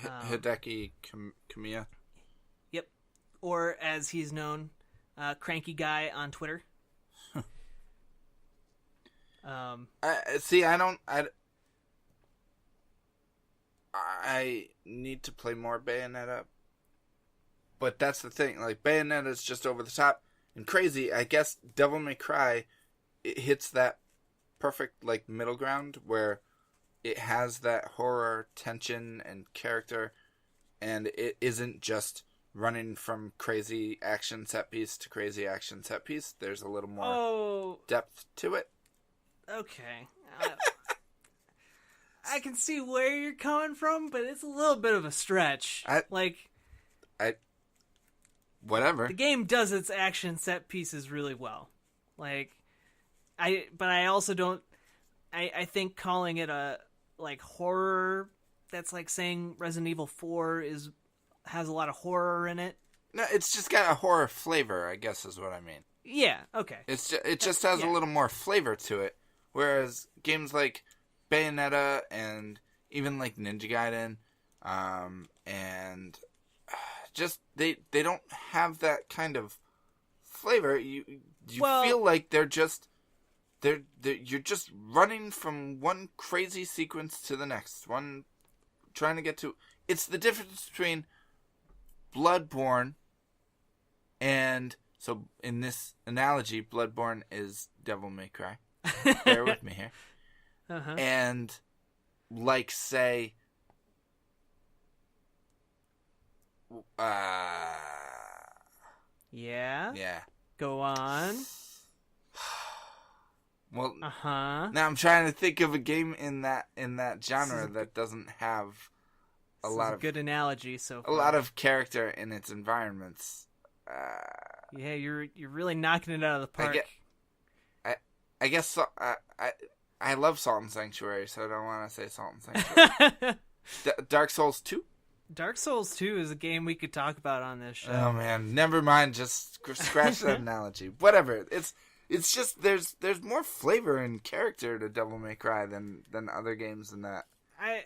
Hideki Kamiya. Yep. Or as he's known, Cranky Guy on Twitter. I need to play more Bayonetta, but that's the thing. Like, Bayonetta's just over the top and crazy. I guess Devil May Cry, it hits that perfect like middle ground where it has that horror tension and character, and it isn't just running from crazy action set piece to crazy action set piece. There's a little more depth to it. Okay. I can see where you're coming from, but it's a little bit of a stretch. Whatever. The game does its action set pieces really well. But I also don't. I think calling it a horror, that's like saying Resident Evil 4 has a lot of horror in it. No, it's just got a horror flavor, I guess is what I mean. Yeah. Okay. It just has a little more flavor to it, whereas games like Bayonetta and even like Ninja Gaiden, and just they don't have that kind of flavor. You feel like you're just running from one crazy sequence to the next one, trying to get to. It's the difference between Bloodborne and, so in this analogy, Bloodborne is Devil May Cry. Bear with me here. Uh-huh. And, like, say, Yeah? Yeah. Go on. Well, Uh-huh. now I'm trying to think of a game in that genre that doesn't have a This lot is a of good analogy so a far. lot of character in its environments. Yeah, you're really knocking it out of the park. I guess I love Salt and Sanctuary, so I don't want to say Salt and Sanctuary. Dark Souls 2? Dark Souls 2 is a game we could talk about on this show. Oh man, never mind. Just scratch that analogy. Whatever. It's just there's more flavor and character to Devil May Cry than other games in that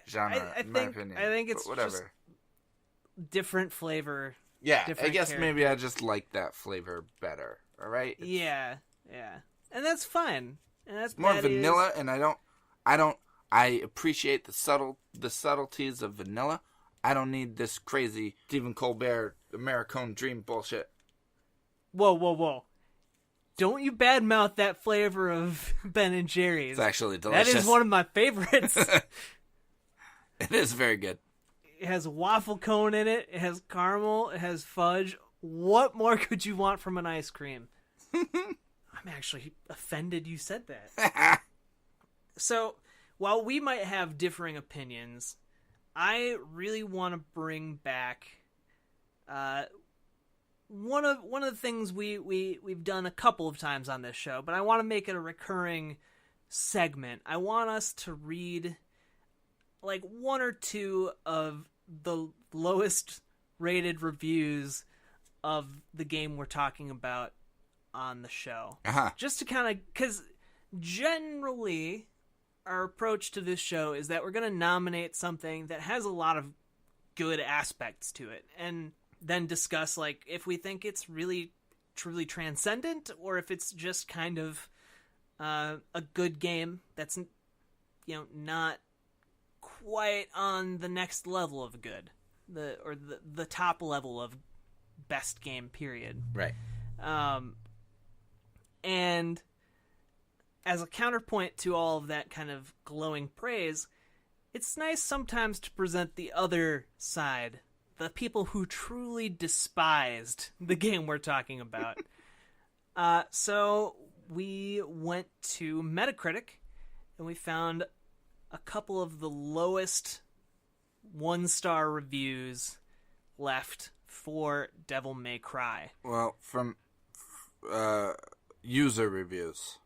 genre. In my opinion, I think it's but whatever. Just different flavor. Yeah, different I guess character. maybe I just like that flavor better. All right. Yeah, and that's fine. And that's More that vanilla, and I appreciate the subtleties of vanilla. I don't need this crazy Stephen Colbert Americone Dream bullshit. Whoa. Don't you badmouth that flavor of Ben and Jerry's. It's actually delicious. That is one of my favorites. It is very good. It has a waffle cone in it. It has caramel. It has fudge. What more could you want from an ice cream? I'm actually offended you said that. So, while we might have differing opinions, I really want to bring back one of the things we've done a couple of times on this show, but I want to make it a recurring segment. I want us to read like one or two of the lowest rated reviews of the game we're talking about on the show. Uh-huh. Just to kind of, because generally our approach to this show is that we're going to nominate something that has a lot of good aspects to it and then discuss like if we think it's really truly transcendent or if it's just kind of a good game that's not quite on the next level of good, the top level of best game period. Right. And as a counterpoint to all of that kind of glowing praise, it's nice sometimes to present the other side, the people who truly despised the game we're talking about. So we went to Metacritic and we found a couple of the lowest 1-star reviews left for Devil May Cry. Well, from user reviews.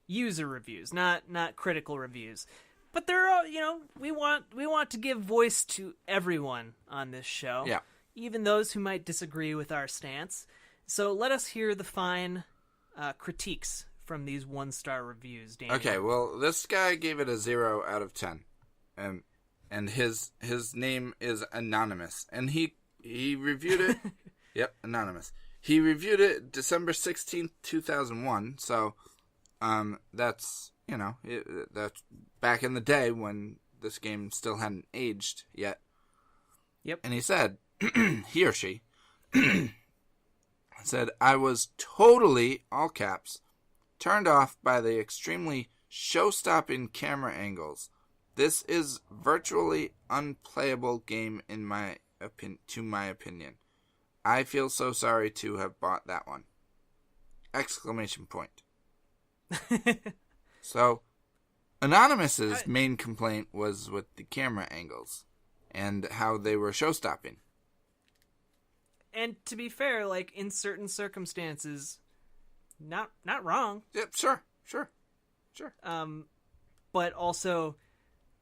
User reviews, not critical reviews. But there are, we want to give voice to everyone on this show. Yeah. Even those who might disagree with our stance. So let us hear the fine critiques from these 1-star reviews, Daniel. Okay, well, this guy gave it a 0 out of 10. And his name is Anonymous. And he reviewed it. Yep, Anonymous. He reviewed it December 16th, 2001. So, that's, that's back in the day when this game still hadn't aged yet. Yep. And he said, he or she, said, I was totally, all caps, turned off by the extremely show-stopping camera angles. This is virtually unplayable game to my opinion. I feel so sorry to have bought that one. Exclamation point. So, Anonymous's main complaint was with the camera angles and how they were show-stopping. And to be fair, like in certain circumstances, not wrong. Yep, sure. But also,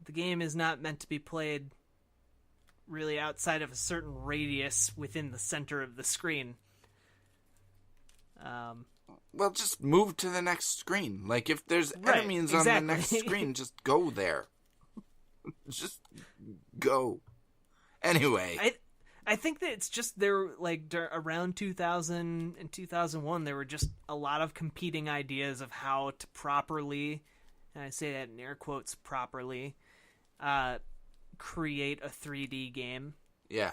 the game is not meant to be played really outside of a certain radius within the center of the screen. Well, just move to the next screen. Like, if there's enemies on the next screen, just go there. Just go. Anyway. I think that it's just there, like, around 2000 and 2001, there were just a lot of competing ideas of how to properly, and I say that in air quotes, properly, create a 3D game. Yeah.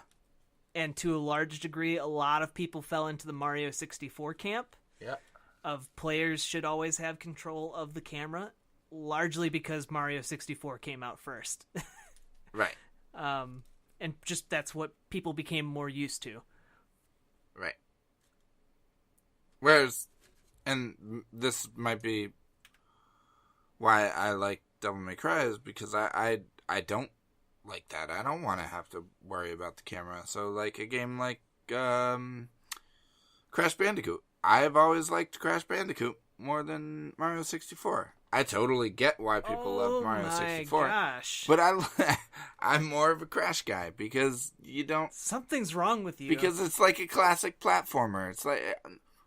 And to a large degree, a lot of people fell into the Mario 64 camp. Yeah. Of players should always have control of the camera, largely because Mario 64 came out first. Right. And just that's what people became more used to. Right. Whereas, and this might be why I like Devil May Cry, is because I don't like that. I don't want to have to worry about the camera. So, like, a game like Crash Bandicoot. I've always liked Crash Bandicoot more than Mario 64. I totally get why people love Mario 64. Gosh. But I'm more of a Crash guy because you don't... Something's wrong with you. Because it's like a classic platformer. It's like...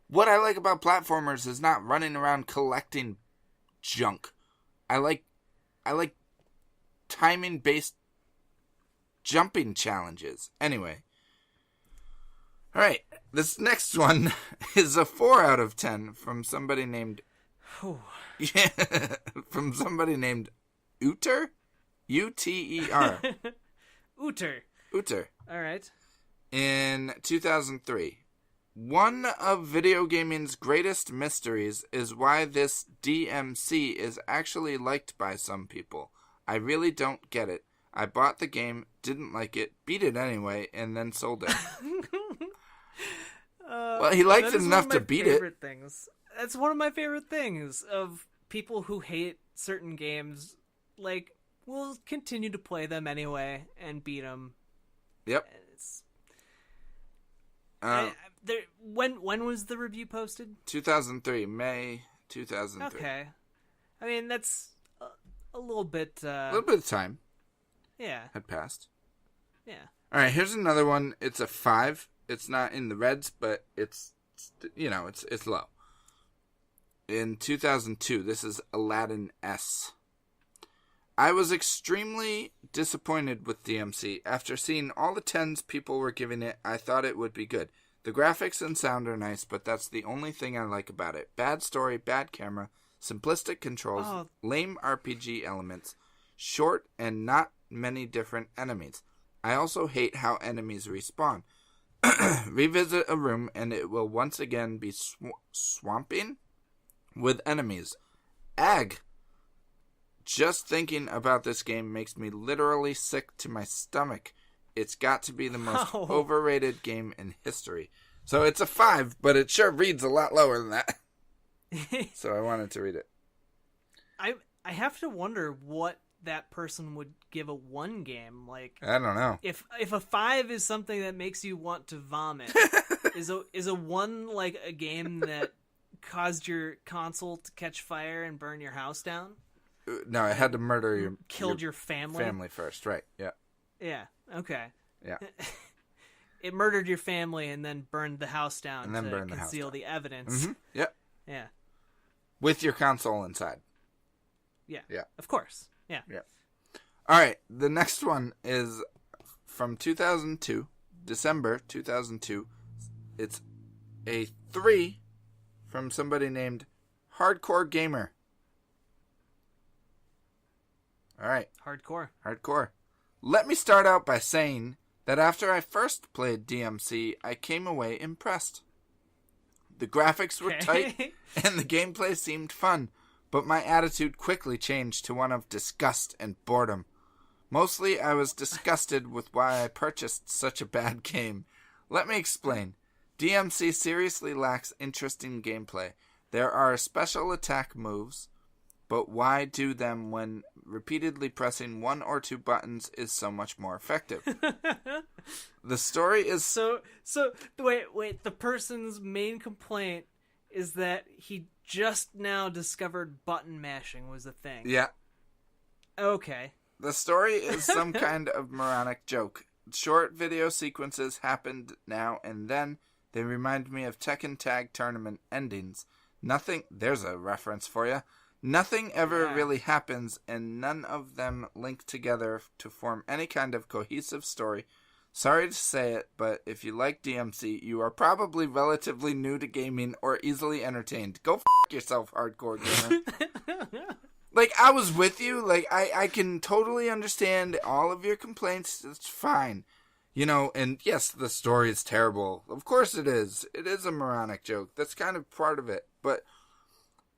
What I like about platformers is not running around collecting junk. I like timing-based jumping challenges. Anyway. Alright, this next one is a 4 out of 10 from somebody named... Yeah, from somebody named Uter? U-T-E-R. Uter. Alright. In 2003. One of video gaming's greatest mysteries is why this DMC is actually liked by some people. I really don't get it. I bought the game, didn't like it, beat it anyway, and then sold it. Well, he liked it enough to beat it. That's one of my favorite things of people who hate certain games. Like, we'll continue to play them anyway and beat them. Yep. When was the review posted? 2003, May 2003. Okay. I mean, that's a little bit... a little bit of time. Yeah. Had passed. Yeah. All right, here's another one. It's a 5. It's not in the reds, but it's low. In 2002, this is Aladdin S. I was extremely disappointed with DMC. After seeing all the 10s people were giving it, I thought it would be good. The graphics and sound are nice, but that's the only thing I like about it. Bad story, bad camera, simplistic controls, lame RPG elements, short and not many different enemies. I also hate how enemies respawn. Revisit a room and it will once again be swamping with enemies. Ag. Just thinking about this game makes me literally sick to my stomach. It's got to be the most overrated game in history. So it's a 5, but it sure reads a lot lower than that. So I wanted to read it. I have to wonder what that person would give a 1 game. Like, I don't know. If a 5 is something that makes you want to vomit, is a 1 like a game that caused your console to catch fire and burn your house down? No, it had to murder your... Killed your family? Family first, right, yeah. Yeah, okay. Yeah. It murdered your family and then burned the house down and then to conceal the evidence. Mm-hmm. Yep. Yeah. With your console inside. Yeah. Yeah. Of course. Yeah. Yeah. All right, the next one is from 2002, December 2002. It's a 3 from somebody named Hardcore Gamer. All right. Hardcore. Let me start out by saying that after I first played DMC, I came away impressed. The graphics were tight and the gameplay seemed fun, but my attitude quickly changed to one of disgust and boredom. Mostly, I was disgusted with why I purchased such a bad game. Let me explain. DMC seriously lacks interesting gameplay. There are special attack moves, but why do them when repeatedly pressing 1 or 2 buttons is so much more effective? The story is... So wait, the person's main complaint is that he just now discovered button mashing was a thing. Yeah. Okay. The story is some kind of moronic joke. Short video sequences happened now and then. They remind me of Tekken Tag Tournament endings. Nothing... There's a reference for you. Nothing ever really happens, and none of them link together to form any kind of cohesive story. Sorry to say it, but if you like DMC, you are probably relatively new to gaming or easily entertained. Go f*** yourself, Hardcore Gamer. Like, I was with you. Like, I can totally understand all of your complaints. It's fine. You know, and yes, the story is terrible. Of course it is. It is a moronic joke. That's kind of part of it.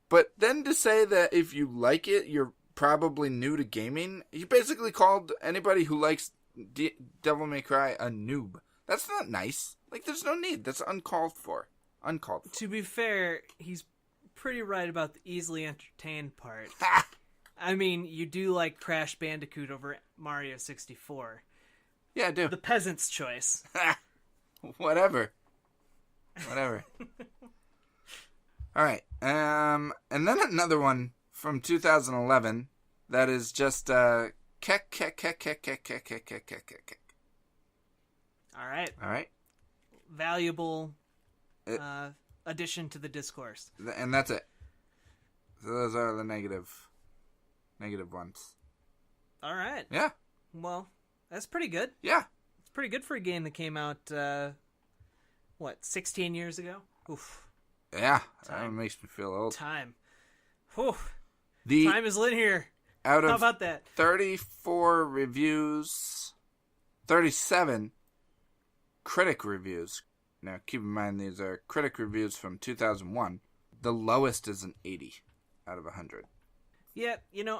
But then to say that if you like it, you're probably new to gaming, you basically called anybody who likes Devil May Cry a noob. That's not nice. Like, there's no need. That's uncalled for. To be fair, he's pretty right about the easily entertained part. I mean, you do like Crash Bandicoot over Mario 64. Yeah, I do. The peasant's choice. Whatever. All right. And then another one from 2011 that is just kek. All right. All right. Valuable addition to the discourse. And that's it. So those are the negative ones. All right. Yeah. Well, that's pretty good. Yeah. It's pretty good for a game that came out, 16 years ago? Oof. Yeah. That makes me feel old. Time. Whew. The Time is linear. out of How about that? 34 reviews, 37 critic reviews. Now, keep in mind these are critic reviews from 2001. The lowest is an 80 out of 100. Yeah,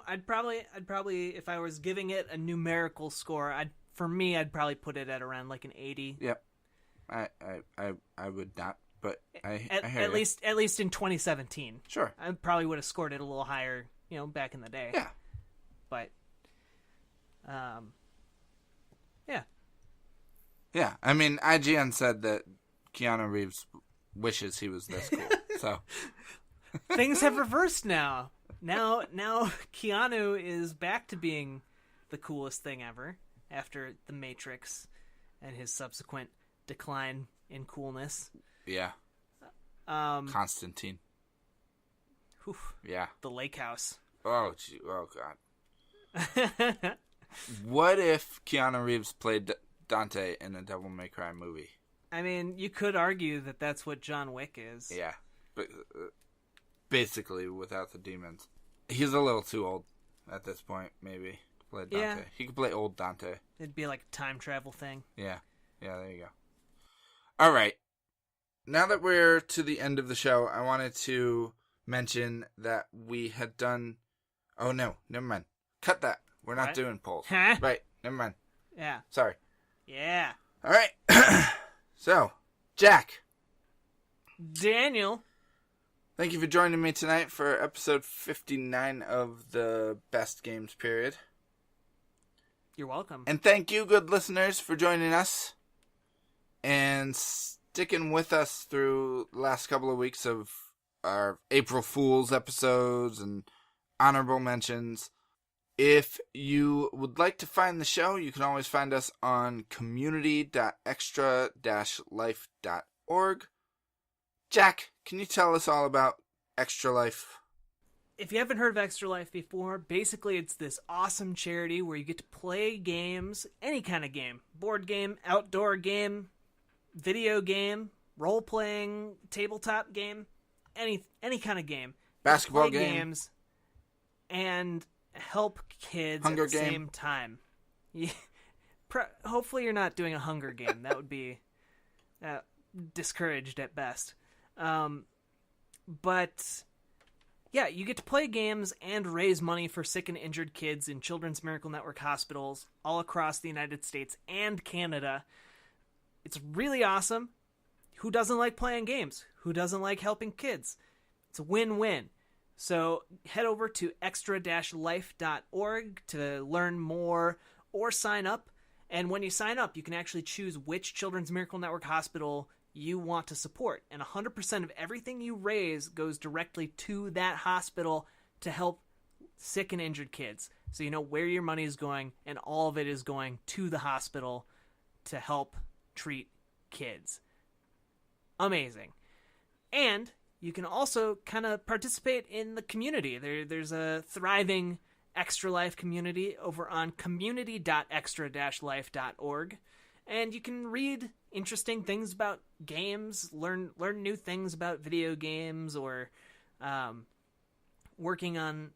I'd probably, if I was giving it a numerical score, I'd probably put it at around like an 80. Yep. I would not, but I hear at you. least in 2017. Sure. I probably would have scored it a little higher, back in the day. Yeah. But, yeah. Yeah. I mean, IGN said that Keanu Reeves wishes he was this cool. So Things have reversed now. Now Keanu is back to being the coolest thing ever after The Matrix and his subsequent decline in coolness. yeah. Constantine. Whew, Yeah. the Lake House. Oh, gee. Oh, God. What if Keanu Reeves played Dante in a Devil May Cry movie? I mean, you could argue that that's what John Wick is. Yeah. But, basically, without the demons. He's a little too old at this point, maybe, to play Dante. Yeah. He could play old Dante. It'd be like a time travel thing. Yeah. Yeah, there you go. All right. Now that we're to the end of the show, I wanted to mention that we had done... Oh, no. Never mind. Cut that. We're not What? doing polls. Huh? Right. Never mind. Yeah. Sorry. Yeah. All right. So, Jack, Daniel. thank you for joining me tonight for episode 59 of the Best Games Period. You're welcome. And thank you, good listeners, for joining us and sticking with us through the last couple of weeks of our April Fool's episodes and honorable mentions. If you would like to find the show, you can always find us on community.extra-life.org. Jack, can you tell us all about Extra Life? If you haven't heard of Extra Life before, basically it's this awesome charity where you get to play games, any kind of game. Board game, outdoor game, video game, role-playing, tabletop game, any kind of game. Basketball play game. Games and help kids Hunger at the game. same time. Yeah. Hopefully you're not doing a Hunger Game. That would be discouraged at best. But yeah, you get to play games and raise money for sick and injured kids in Children's Miracle Network hospitals all across the United States and Canada. It's really awesome. Who doesn't like playing games? Who doesn't like helping kids? It's a win-win. So head over to extra-life.org to learn more or sign up. And when you sign up, you can actually choose which Children's Miracle Network hospital you want to support. And 100% of everything you raise goes directly to that hospital to help sick and injured kids. So you know where your money is going, and all of it is going to the hospital to help treat kids. Amazing. And you can also kind of participate in the community. There's a thriving Extra Life community over on community.extra-life.org. And you can read interesting things about games, learn new things about video games, or working on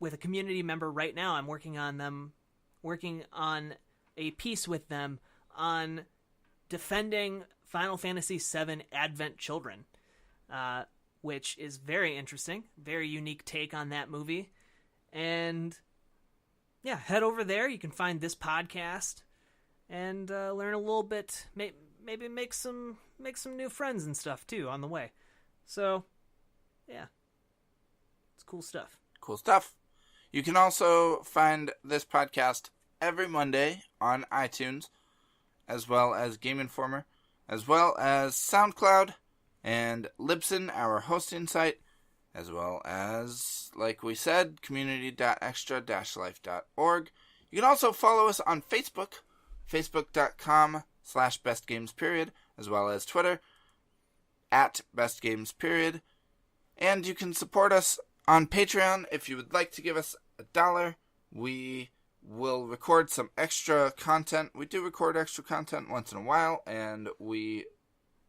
with a community member right now. I'm working on a piece with them on defending Final Fantasy VII Advent Children, which is very interesting, very unique take on that movie. And yeah, head over there. You can find this podcast and learn a little bit. Maybe make some new friends and stuff too on the way. So yeah, it's cool stuff. Cool stuff. You can also find this podcast every Monday on iTunes, as well as Game Informer, as well as SoundCloud and Libsyn, our hosting site, as well as, like we said, community.extra-life.org. You can also follow us on Facebook, facebook.com/bestgamesperiod, as well as Twitter, @bestgamesperiod. And you can support us on Patreon. If you would like to give us $1, we will record some extra content. We do record extra content once in a while, and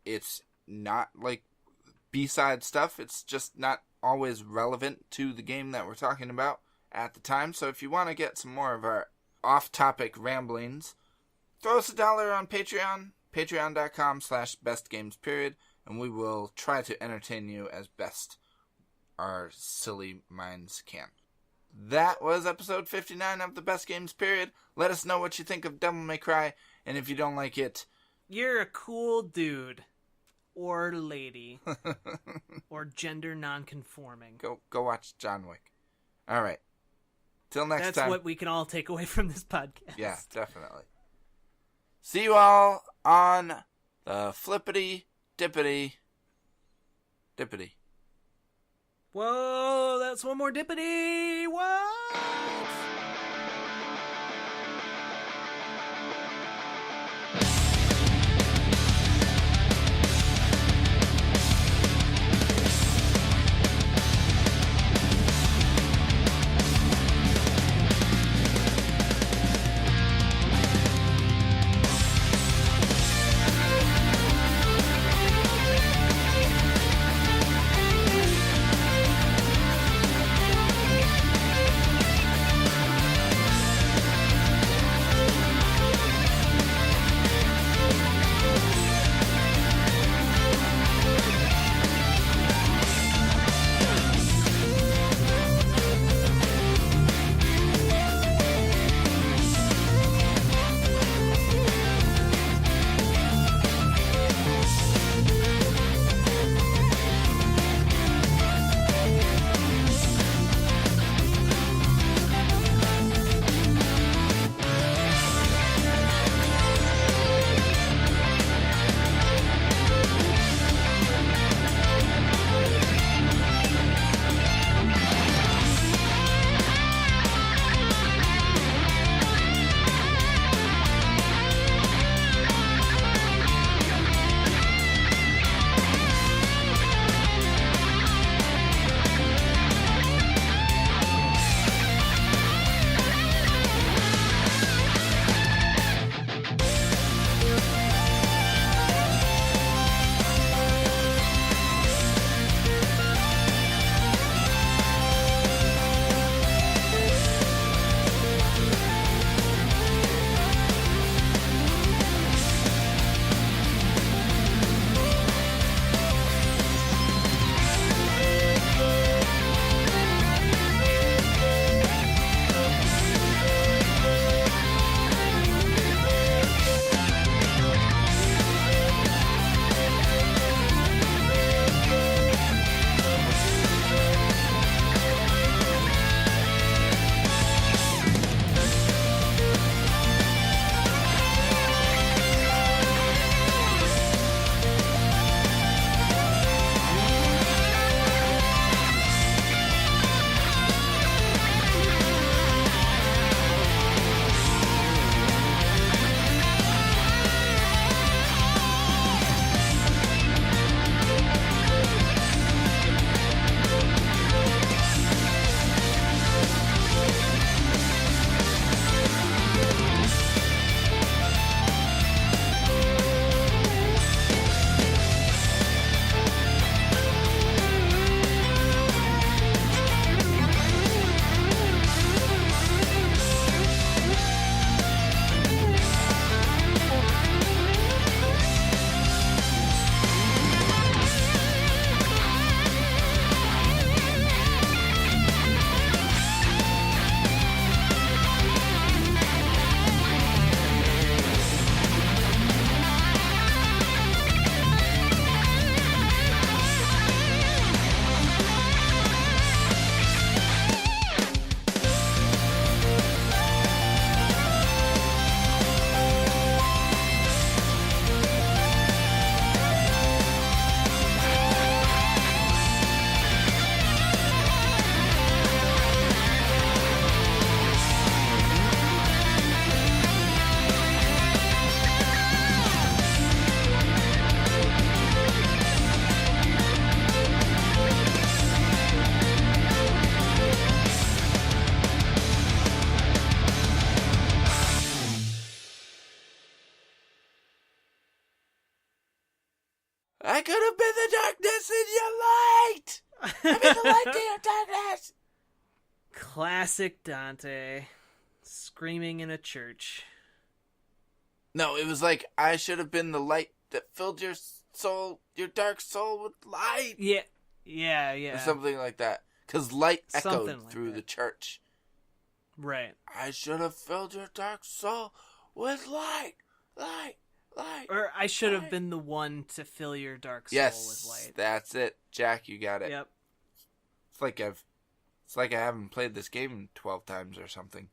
it's not like B-side stuff. It's just not always relevant to the game that we're talking about at the time. So if you want to get some more of our off-topic ramblings, throw us $1 on Patreon, patreon.com/bestgamesperiod, and we will try to entertain you as best our silly minds can. That was episode 59 of the Best Games Period. Let us know what you think of Devil May Cry, and if you don't like it, you're a cool dude. Or lady. Or gender non-conforming. Go watch John Wick. All right. Till next time. That's what we can all take away from this podcast. Yeah, definitely. See you all on the flippity dippity. Whoa, that's one more dippity. What? I could have been the darkness in your light. I'm in the light to your darkness. Classic Dante. Screaming in a church. No, it was like, I should have been the light that filled your soul, your dark soul with light. Yeah. Yeah. Or something like that. Because light echoed Like through the church. Right. I should have filled your dark soul with light. Or I should have been the one to fill your dark soul with light. Yes, that's it. Jack, you got it. Yep. It's like I haven't played this game 12 times or something.